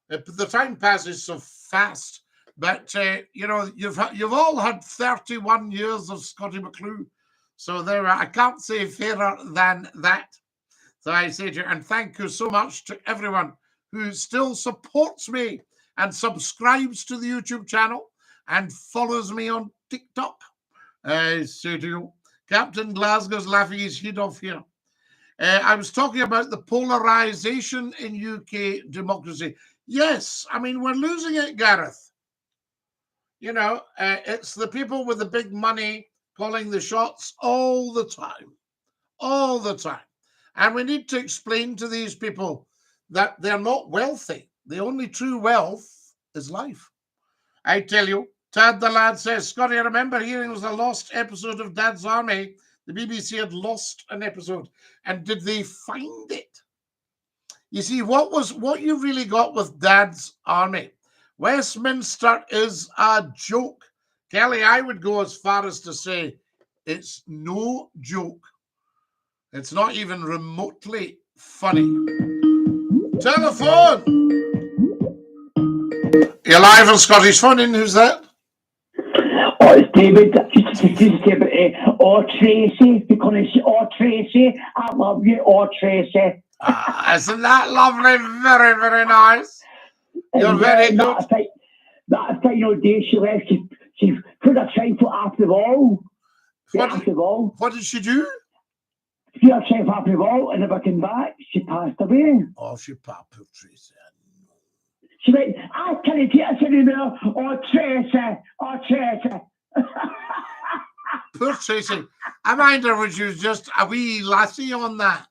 [SPEAKER 1] The time passes so fast. But, you know, you've all had 31 years of Scottie McClue. So there, I can't say fairer than that. So I say to you, and thank you so much to everyone who still supports me and subscribes to the YouTube channel and follows me on TikTok. I say to you, Captain Glasgow's laughing his head off here. I was talking about the polarization in UK democracy. Yes, I mean, we're losing it, Gareth. You know, it's the people with the big money calling the shots all the time. All the time. And we need to explain to these people that they're not wealthy. The only true wealth is life. I tell you, Tad the lad says, Scottie, I remember hearing it was a lost episode of Dad's Army. The BBC had lost an episode. And did they find it? You see, what you really got with Dad's Army, Westminster is a joke. Kelly, I would go as far as to say it's no joke. It's not even remotely funny. Telephone! You're live on Scottish Phone In. Who's that?
[SPEAKER 2] Oh, it's David. Just David. Oh, Tracy. Because it's Tracy. I love you, Tracy.
[SPEAKER 1] Isn't that lovely? Very, very nice. You're very good.
[SPEAKER 2] That final day she left, she put a trifle after the wall.
[SPEAKER 1] What did she do?
[SPEAKER 2] She put a trifle after the wall, and never came back. She passed away.
[SPEAKER 1] Oh, she passed, poor Tracy.
[SPEAKER 2] She went, I can't take us anymore. Oh, Tracy.
[SPEAKER 1] Poor Tracy. I mind her when she was just a wee lassie on that.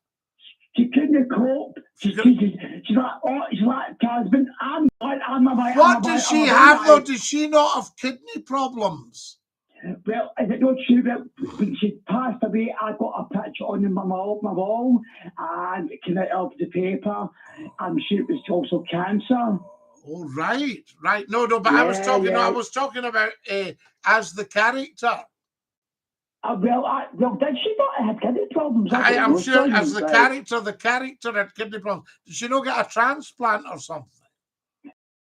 [SPEAKER 2] She couldn't cope. She's like, oh, she's like, husband,
[SPEAKER 1] what does she have, though? Does she not have kidney problems?
[SPEAKER 2] Well, is it not true that when she passed away, I got a picture on my wall, and it came out of the paper. I'm sure it was also cancer.
[SPEAKER 1] Oh, right. No, but yeah, I was talking about as the character.
[SPEAKER 2] Well, did she not have kidney problems?
[SPEAKER 1] I am sure as the character had kidney problems. Did she not get a transplant or something?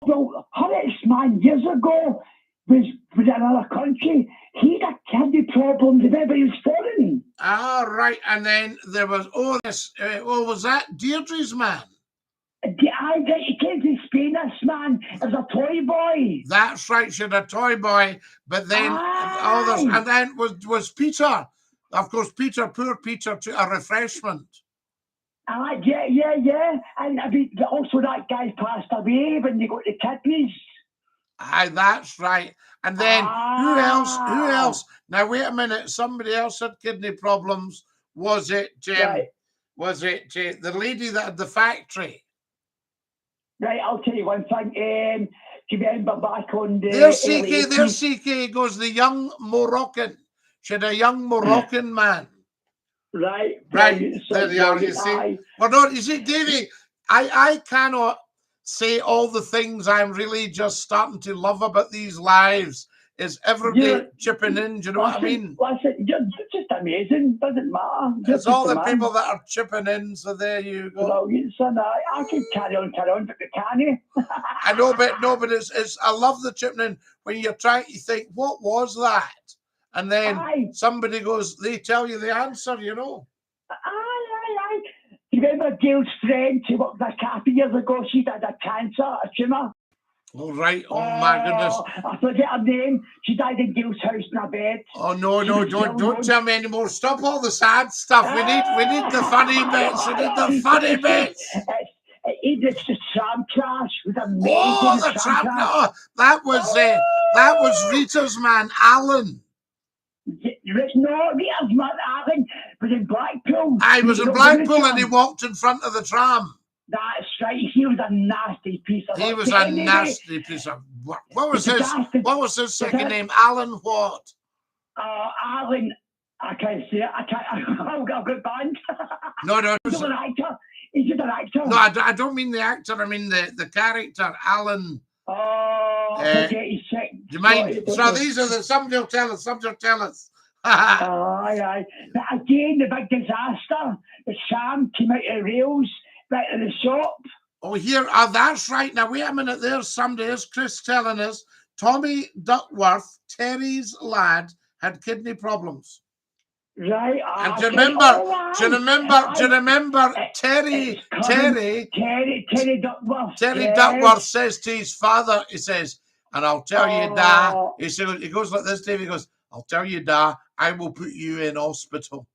[SPEAKER 2] Well, her ex-man years ago was in another country. He had kidney problems and everybody was following.
[SPEAKER 1] Ah, right. And then there was, was that Deirdre's man?
[SPEAKER 2] She came to Spain, this man, as a toy boy.
[SPEAKER 1] That's right, she had a toy boy, but then others, and then was Peter. Of course, poor Peter took a refreshment.
[SPEAKER 2] Yeah. And I mean, also that guy passed away when they got the kidneys.
[SPEAKER 1] Aye, that's right. And then who else? Who
[SPEAKER 2] Ah,
[SPEAKER 1] else? Now wait a minute. Somebody else had kidney problems. Was it?
[SPEAKER 2] right.
[SPEAKER 1] Was it the lady that had the factory?
[SPEAKER 2] Right, I'll tell you one thing. Do you remember back on the
[SPEAKER 1] There's
[SPEAKER 2] early
[SPEAKER 1] CK. There's
[SPEAKER 2] 80s?
[SPEAKER 1] CK. Goes the young Moroccan. She had a young Moroccan man.
[SPEAKER 2] Right,
[SPEAKER 1] Right,
[SPEAKER 2] brilliant,
[SPEAKER 1] there
[SPEAKER 2] son,
[SPEAKER 1] they are. You
[SPEAKER 2] brilliant.
[SPEAKER 1] see,
[SPEAKER 2] Aye.
[SPEAKER 1] well, no, you see, Davey, I cannot say all the things I'm really just starting to love about these lives. Is everybody
[SPEAKER 2] You're,
[SPEAKER 1] chipping in? Do you know what I mean?
[SPEAKER 2] listen, you're just amazing. Doesn't matter. You're
[SPEAKER 1] It's all
[SPEAKER 2] just a
[SPEAKER 1] the
[SPEAKER 2] man.
[SPEAKER 1] people that are chipping in. So there you go.
[SPEAKER 2] Brilliant, son. I can carry on, but you can't.
[SPEAKER 1] I know, but no, but it's. I love the chipping in when you're trying to think, what was that? And then
[SPEAKER 2] Aye.
[SPEAKER 1] somebody goes, they tell you the answer. You know.
[SPEAKER 2] Aye. You remember Gail's friend who worked at a cafe years ago? She had a cancer, a tumour.
[SPEAKER 1] All right. Oh my goodness.
[SPEAKER 2] I forget her name. She died in Gail's house in a bed.
[SPEAKER 1] Oh no,
[SPEAKER 2] She
[SPEAKER 1] no,
[SPEAKER 2] was
[SPEAKER 1] don't
[SPEAKER 2] well known.
[SPEAKER 1] tell me anymore. Stop all the sad stuff. We need the funny bits. We need the funny bits.
[SPEAKER 2] It's the tram crash. It was amazing.
[SPEAKER 1] Oh, the tram crash. Oh, that was Rita's man, Alan.
[SPEAKER 2] It's not Rita's man, Alan. Was in Blackpool.
[SPEAKER 1] I was in Blackpool and he walked in front of the tram.
[SPEAKER 2] That's right. He was a nasty piece of work.
[SPEAKER 1] He was a nasty piece of work. What was his second name? Alan what?
[SPEAKER 2] Alan. I can't say it. I've got a good band.
[SPEAKER 1] No.
[SPEAKER 2] He's an actor. He's just an actor.
[SPEAKER 1] No, I don't mean the actor. I mean the character, Alan.
[SPEAKER 2] Oh, forget his sick.
[SPEAKER 1] Do you mind? So these are somebody will tell us.
[SPEAKER 2] Aye. But again, the big disaster. The Sam came out of rails, right in the shop.
[SPEAKER 1] Oh, that's right. Now, wait a minute. There's Chris telling us Tommy Duckworth, Terry's lad, had kidney problems.
[SPEAKER 2] Right.
[SPEAKER 1] And do you remember Terry
[SPEAKER 2] Duckworth?
[SPEAKER 1] Terry Duckworth says to his father, he says, and I'll tell you, Dad, he goes like this, Dave, he goes, I'll tell you, Dad, I will put you in hospital.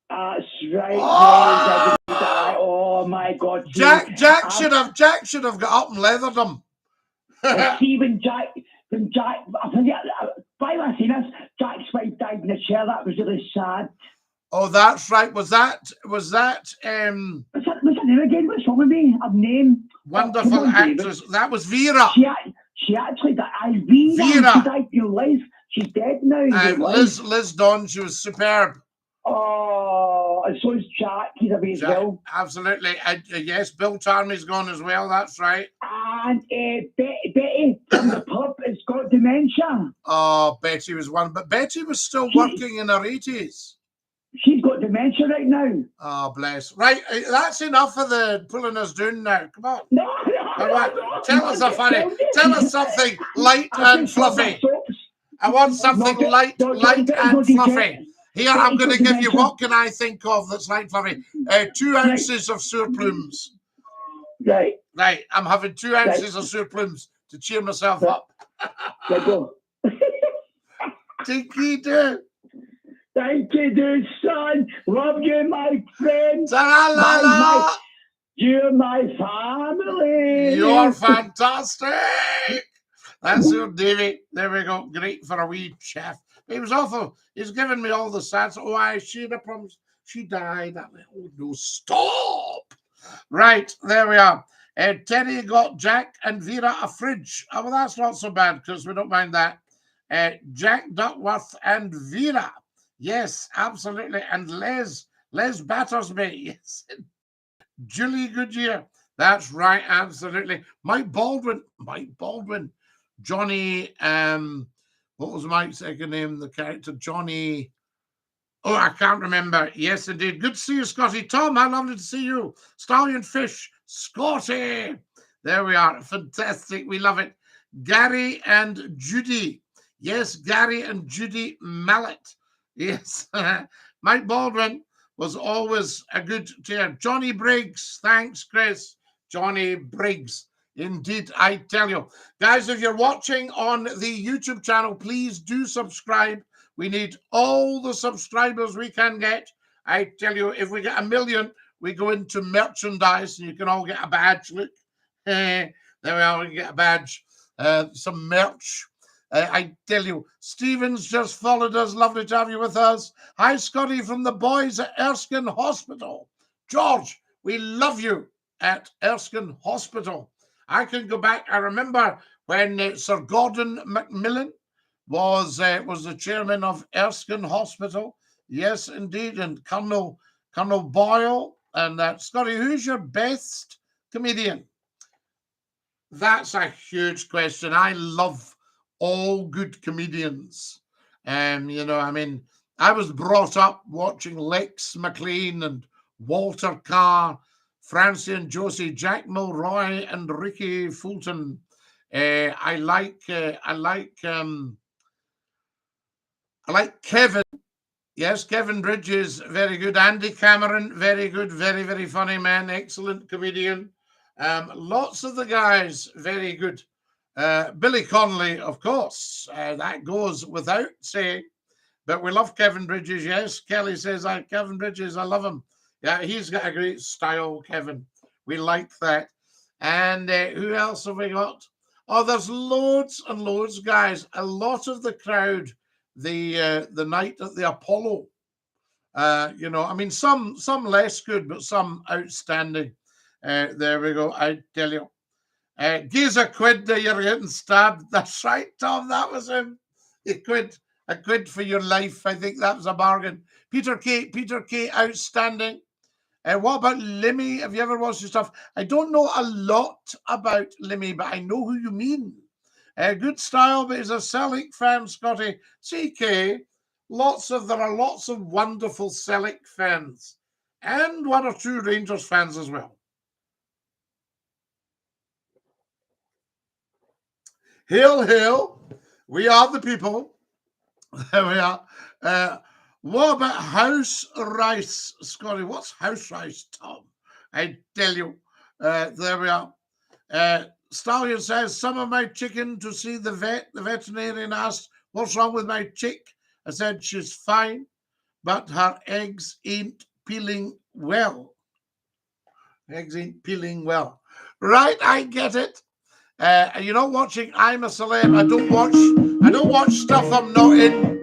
[SPEAKER 2] That's right. Oh my God!
[SPEAKER 1] Jack should have got up and leathered him.
[SPEAKER 2] See, when Jack, I think, by my seen this, Jack's wife died in the chair. That was really sad.
[SPEAKER 1] Oh, that's right. Was that?
[SPEAKER 2] What's her name again? What's wrong with me? Her name.
[SPEAKER 1] Wonderful actress. David. That was Vera.
[SPEAKER 2] She actually died. Vera. She died in life. She's dead now.
[SPEAKER 1] Liz Dawn. She was superb.
[SPEAKER 2] Oh, and so is Jack. He's away as well.
[SPEAKER 1] Absolutely. Yes, Bill Tarmy's gone as well. That's right.
[SPEAKER 2] And Betty from the pub has got dementia.
[SPEAKER 1] Oh, Betty was one. But Betty was still working in her 80s.
[SPEAKER 2] She's got dementia right now.
[SPEAKER 1] Oh, bless. Right, that's enough of the pulling us down now. Come on.
[SPEAKER 2] No.
[SPEAKER 1] Tell us something light and fluffy. I want something light and fluffy. Here, I'm going to give you, what can I think of that's light and fluffy? 2 ounces of surplums.
[SPEAKER 2] Right.
[SPEAKER 1] Right, I'm having 2 ounces of surplums to cheer myself up.
[SPEAKER 2] There you go.
[SPEAKER 1] Dinky-Doo.
[SPEAKER 2] DINKY-DOO, son. Love you, my friend. You're my family.
[SPEAKER 1] You're fantastic. That's your Davey. There we go. Great for a wee chef. He was awful. He's giving me all the stats. Oh, she had a problem. She died. Oh, no, stop. Right, there we are. Terry got Jack and Vera a fridge. Oh, well, that's not so bad because we don't mind that. Jack Duckworth and Vera. Yes, absolutely. And Les Battersby. Yes. Julie Goodyear. That's right, absolutely. Mike Baldwin. Johnny, what was Mike's second name? The character, Johnny. Oh, I can't remember. Yes, indeed. Good to see you, Scotty. Tom, how lovely to see you. Stallion Fish, Scotty. There we are. Fantastic. We love it. Gary and Judy. Yes, Gary and Judy Mallet. Yes. Mike Baldwin was always a good chair. Johnny Briggs. Thanks, Chris. Johnny Briggs. Indeed, I tell you. Guys, if you're watching on the YouTube channel, please do subscribe. We need all the subscribers we can get. I tell you, if we get 1 million, we go into merchandise and you can all get a badge. Look. There we are. We can get a badge. some merch. I tell you, Stephen's just followed us. Lovely to have you with us. Hi, Scottie from the boys at Erskine Hospital. George, we love you at Erskine Hospital. I can go back. I remember when Sir Gordon Macmillan was the chairman of Erskine Hospital. Yes, indeed. And Colonel Boyle. And Scottie, who's your best comedian? That's a huge question. I love all good comedians. I mean, I was brought up watching Lex McLean and Walter Carr, Francie and Josie, Jack Milroy and Ricky Fulton. I like Kevin. Yes, Kevin Bridges, very good. Andy Cameron, very good, very, very funny man, excellent comedian. Lots of the guys, very good. Billy Connolly, of course, that goes without saying. But we love Kevin Bridges, yes. Kelly says, Kevin Bridges, I love him. Yeah, he's got a great style, Kevin. We like that. And who else have we got? Oh, there's loads and loads, guys. A lot of the crowd, the night at the Apollo. I mean, some less good, but some outstanding. There we go. I tell you. Gives a quid that you're getting stabbed. That's right, Tom. That was him. A quid for your life. I think that was a bargain. Peter K, outstanding. What about Limmy? Have you ever watched his stuff? I don't know a lot about Limmy, but I know who you mean. Good style, but he's a Celtic fan, Scottie. CK, there are lots of wonderful Celtic fans and one or two Rangers fans as well. Hail, hail. We are the people. There we are. What about house rice, Scottie? What's house rice, Tom? I tell you. There we are. Stallion says, some of my chicken to see the vet. The veterinarian asked, what's wrong with my chick? I said, she's fine, but her eggs ain't peeling well. Eggs ain't peeling well. Right, I get it. You're not watching I'm a Celeb. I don't watch stuff I'm not in.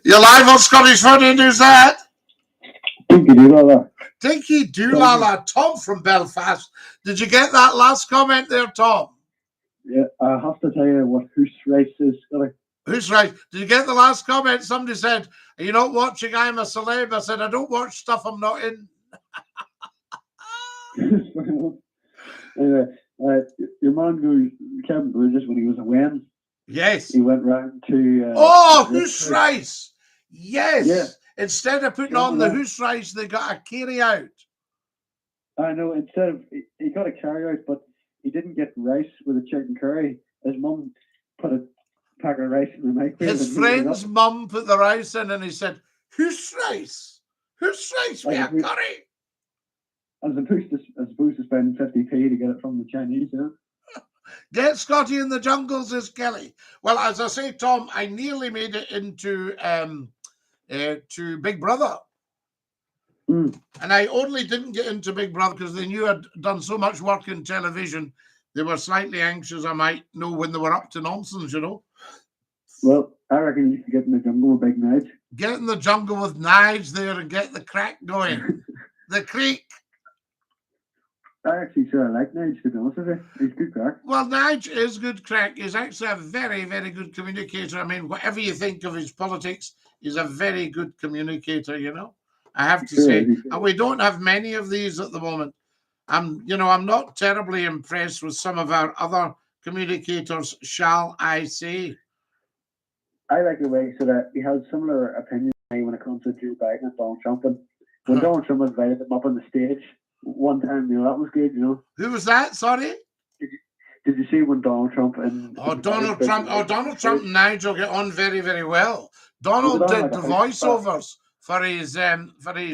[SPEAKER 1] You're live on Scottish Funny. Who's that?
[SPEAKER 2] DINKY-DOO.
[SPEAKER 1] DINKY-DOO, Tom from Belfast. Did you get that last comment there, Tom?
[SPEAKER 2] Yeah, I have to tell you what hoose rice is, Scottie.
[SPEAKER 1] Hoose rice. Did you get the last comment? Somebody said, are you not watching I'm a Celeb? I said, I don't watch stuff I'm not in.
[SPEAKER 2] Your man goes, Kevin Bridges, when he was away.
[SPEAKER 1] Yes.
[SPEAKER 2] He went round to...
[SPEAKER 1] hoose rice. Yes. Yeah. Instead of putting on the hoose rice, they got a carry out.
[SPEAKER 2] I know. Instead of... He got a carry out, but he didn't get rice with a chicken curry. His mum put a pack of rice in the microwave.
[SPEAKER 1] His friend's mum put the rice in and he said, hoose rice. Hoose rice with a curry.
[SPEAKER 2] As opposed to spend 50p to get it from the Chinese, you know?
[SPEAKER 1] Get Scottie in the jungle, says Kelly. Well, as I say, Tom, I nearly made it into to Big Brother. And I only didn't get into Big Brother because they knew I'd done so much work in television. They were slightly anxious I might know when they were up to nonsense, you know.
[SPEAKER 2] Well, I reckon you could get in the jungle with Big Nige.
[SPEAKER 1] Get in the jungle with Nige there and get the crack going. The creek.
[SPEAKER 2] I actually sort of like Nige, to be honest with you. He's good crack.
[SPEAKER 1] Well, Nige is good crack. He's actually a very, very good communicator. I mean, whatever you think of his politics, he's a very good communicator, you know. I have to say. And we don't have many of these at the moment. I'm not terribly impressed with some of our other communicators, shall I say.
[SPEAKER 2] I like the way so that he has similar opinions when it comes to Joe Biden and Donald Trump. And when Donald Trump invited them up on the stage one time, you know, that was good, you know.
[SPEAKER 1] Who was that? Sorry?
[SPEAKER 2] Did you see when Donald Trump and...
[SPEAKER 1] Donald Trump and Nigel get on very, very well. Donald did the voiceovers for his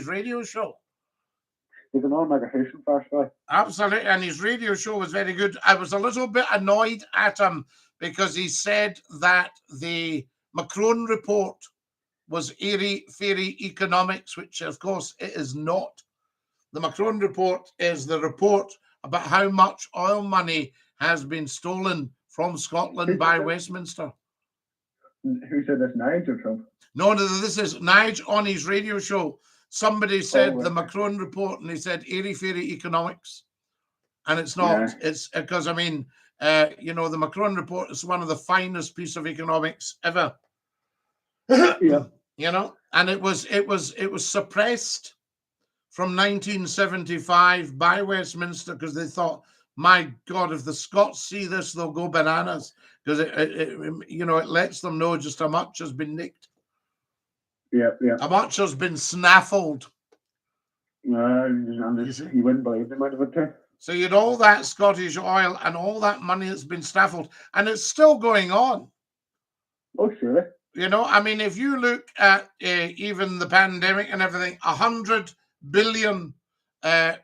[SPEAKER 1] radio show.
[SPEAKER 2] He's an on like a house and fast guy.
[SPEAKER 1] Absolutely, and his radio show was very good. I was a little bit annoyed at him because he said that the Macron report was airy-fairy economics, which of course it is not. The Macron report is the report about how much oil money has been stolen from Scotland by Westminster.
[SPEAKER 3] Who said this, Nige or Trump?
[SPEAKER 1] No, this is Nige on his radio show. Somebody said
[SPEAKER 3] right.
[SPEAKER 1] the Macron report, and he said airy-fairy economics. And it's not.
[SPEAKER 3] Yeah.
[SPEAKER 1] It's because, I mean, you know, the Macron report is one of the finest piece of economics ever.
[SPEAKER 3] Yeah.
[SPEAKER 1] You know, and it was suppressed from 1975 by Westminster because they thought, my God, if the Scots see this, they'll go bananas, because you know, it lets them know just how much has been nicked.
[SPEAKER 3] Yeah, yeah.
[SPEAKER 1] How much has been snaffled.
[SPEAKER 3] You wouldn't believe the amount of it too.
[SPEAKER 1] So you had all that Scottish oil and all that money that's been snaffled, and it's still going on.
[SPEAKER 3] Oh, surely.
[SPEAKER 1] You know, I mean, if you look at even the pandemic and everything, 100 billion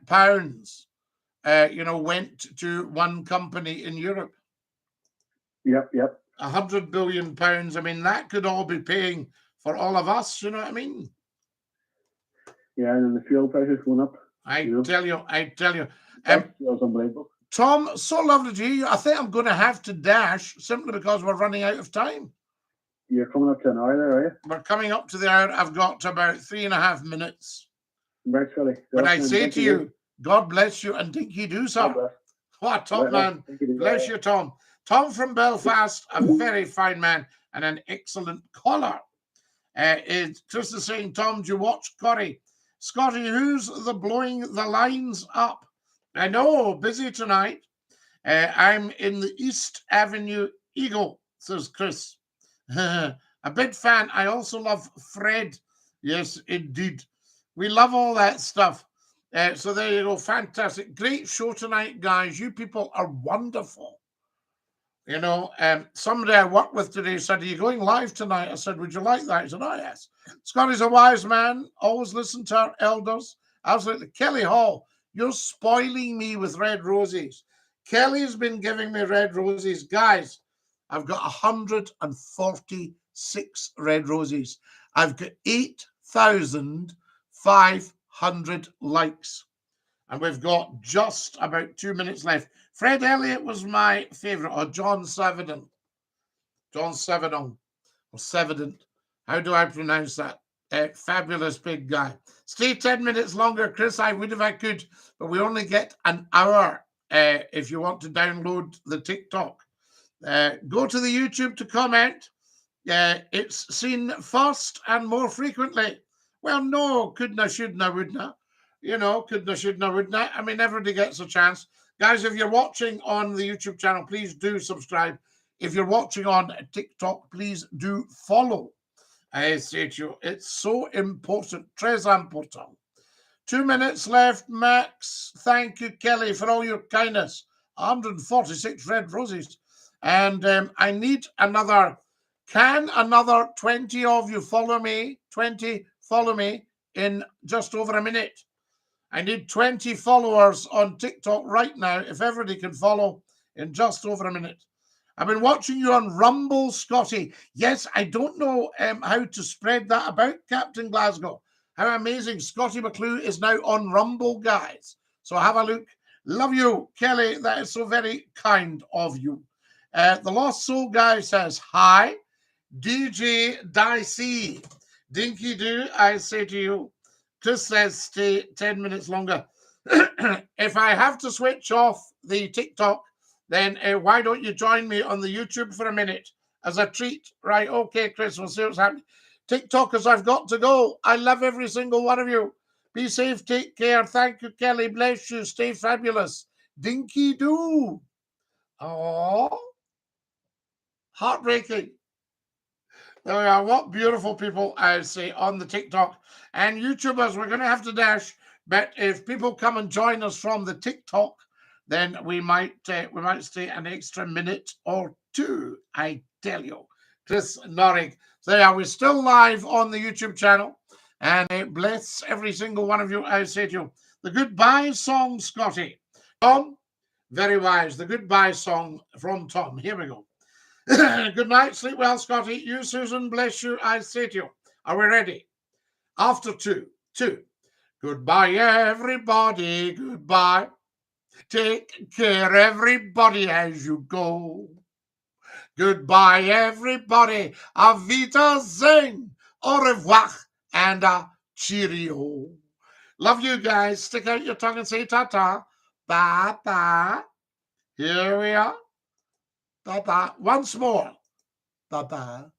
[SPEAKER 1] pounds, you know, went to one company in Europe.
[SPEAKER 3] Yep, yep.
[SPEAKER 1] 100 billion pounds. I mean, that could all be paying for all of us. You know what I mean?
[SPEAKER 3] Yeah, and then the fuel prices going up.
[SPEAKER 1] I tell you.
[SPEAKER 3] Feels unbelievable.
[SPEAKER 1] Tom, so lovely to hear you. I think I'm going to have to dash simply because we're running out of time.
[SPEAKER 3] You're coming up to an hour there, are you?
[SPEAKER 1] We're coming up to the hour. I've got about 3.5 minutes.
[SPEAKER 3] Right, Philly.
[SPEAKER 1] But I say to you, God bless you and DINKY-DOO, sir. What top man. Bless you, Tom. Tom from Belfast, a very fine man and an excellent caller. Chris is saying, Tom, do you watch Corrie? Scottie, who's the blowing the lines up? I know, busy tonight. I'm in the East Avenue Eagle, says Chris. A big fan. I also love Fred. Yes, indeed. We love all that stuff. So there you go. Fantastic. Great show tonight, guys. You people are wonderful. You know, somebody I worked with today said, are you going live tonight? I said, would you like that? He said, oh, yes. Scottie's a wise man. Always listen to our elders. Absolutely. Kelly Hall, you're spoiling me with red roses. Kelly's been giving me red roses. Guys, I've got 146 red roses. I've got 8,500 likes. And we've got just about 2 minutes left. Fred Elliott was my favourite, or John Sevedon. John Sevedon, or Sevedon. How do I pronounce that? Fabulous big guy. Stay 10 minutes longer, Chris. I would if I could, but we only get an hour if you want to download the TikTok. Go to the YouTube to comment. It's seen first and more frequently. Well, no, couldn't, shouldn't, wouldn't. You know, couldn't, shouldn't, wouldn't. I mean, everybody gets a chance. Guys, if you're watching on the YouTube channel, please do subscribe. If you're watching on TikTok, please do follow. I say to you, it's so important. Très important. 2 minutes left, Max. Thank you, Kelly, for all your kindness. 146 red roses. And I need another. Can another 20 of you follow me? 20 follow me in just over a minute. I need 20 followers on TikTok right now. If everybody can follow in just over a minute. I've been watching you on Rumble, Scottie. Yes, I don't know how to spread that about, Captain Glasgow. How amazing. Scottie McClue is now on Rumble, guys. So have a look. Love you, Kelly. That is so very kind of you. The Lost Soul guy says, hi, DJ Dicey. DINKY-DOO, I say to you. Chris says, stay 10 minutes longer. If I have to switch off the TikTok, then why don't you join me on the YouTube for a minute as a treat? Right, okay, Chris, we'll see what's happening. TikTokers, I've got to go. I love every single one of you. Be safe, take care. Thank you, Kelly. Bless you. Stay fabulous. DINKY-DOO. Oh, heartbreaking. There we are. What beautiful people, I say, on the TikTok. And YouTubers, we're going to have to dash. But if people come and join us from the TikTok, then we might stay an extra minute or two, I tell you. Chris Norrig. So there we're still live on the YouTube channel. And bless every single one of you, I say to you. The goodbye song, Scottie. Tom, very wise. The goodbye song from Tom. Here we go. Good night. Sleep well, Scottie. You, Susan, bless you, I say to you. Are we ready? After two. Goodbye, everybody. Goodbye. Take care, everybody, as you go. Goodbye, everybody. Auf Wiedersehen. Au revoir and cheerio. Love you guys. Stick out your tongue and say ta-ta. Ta-ta. Here we are. Ta-ta. Once more. Ta-ta.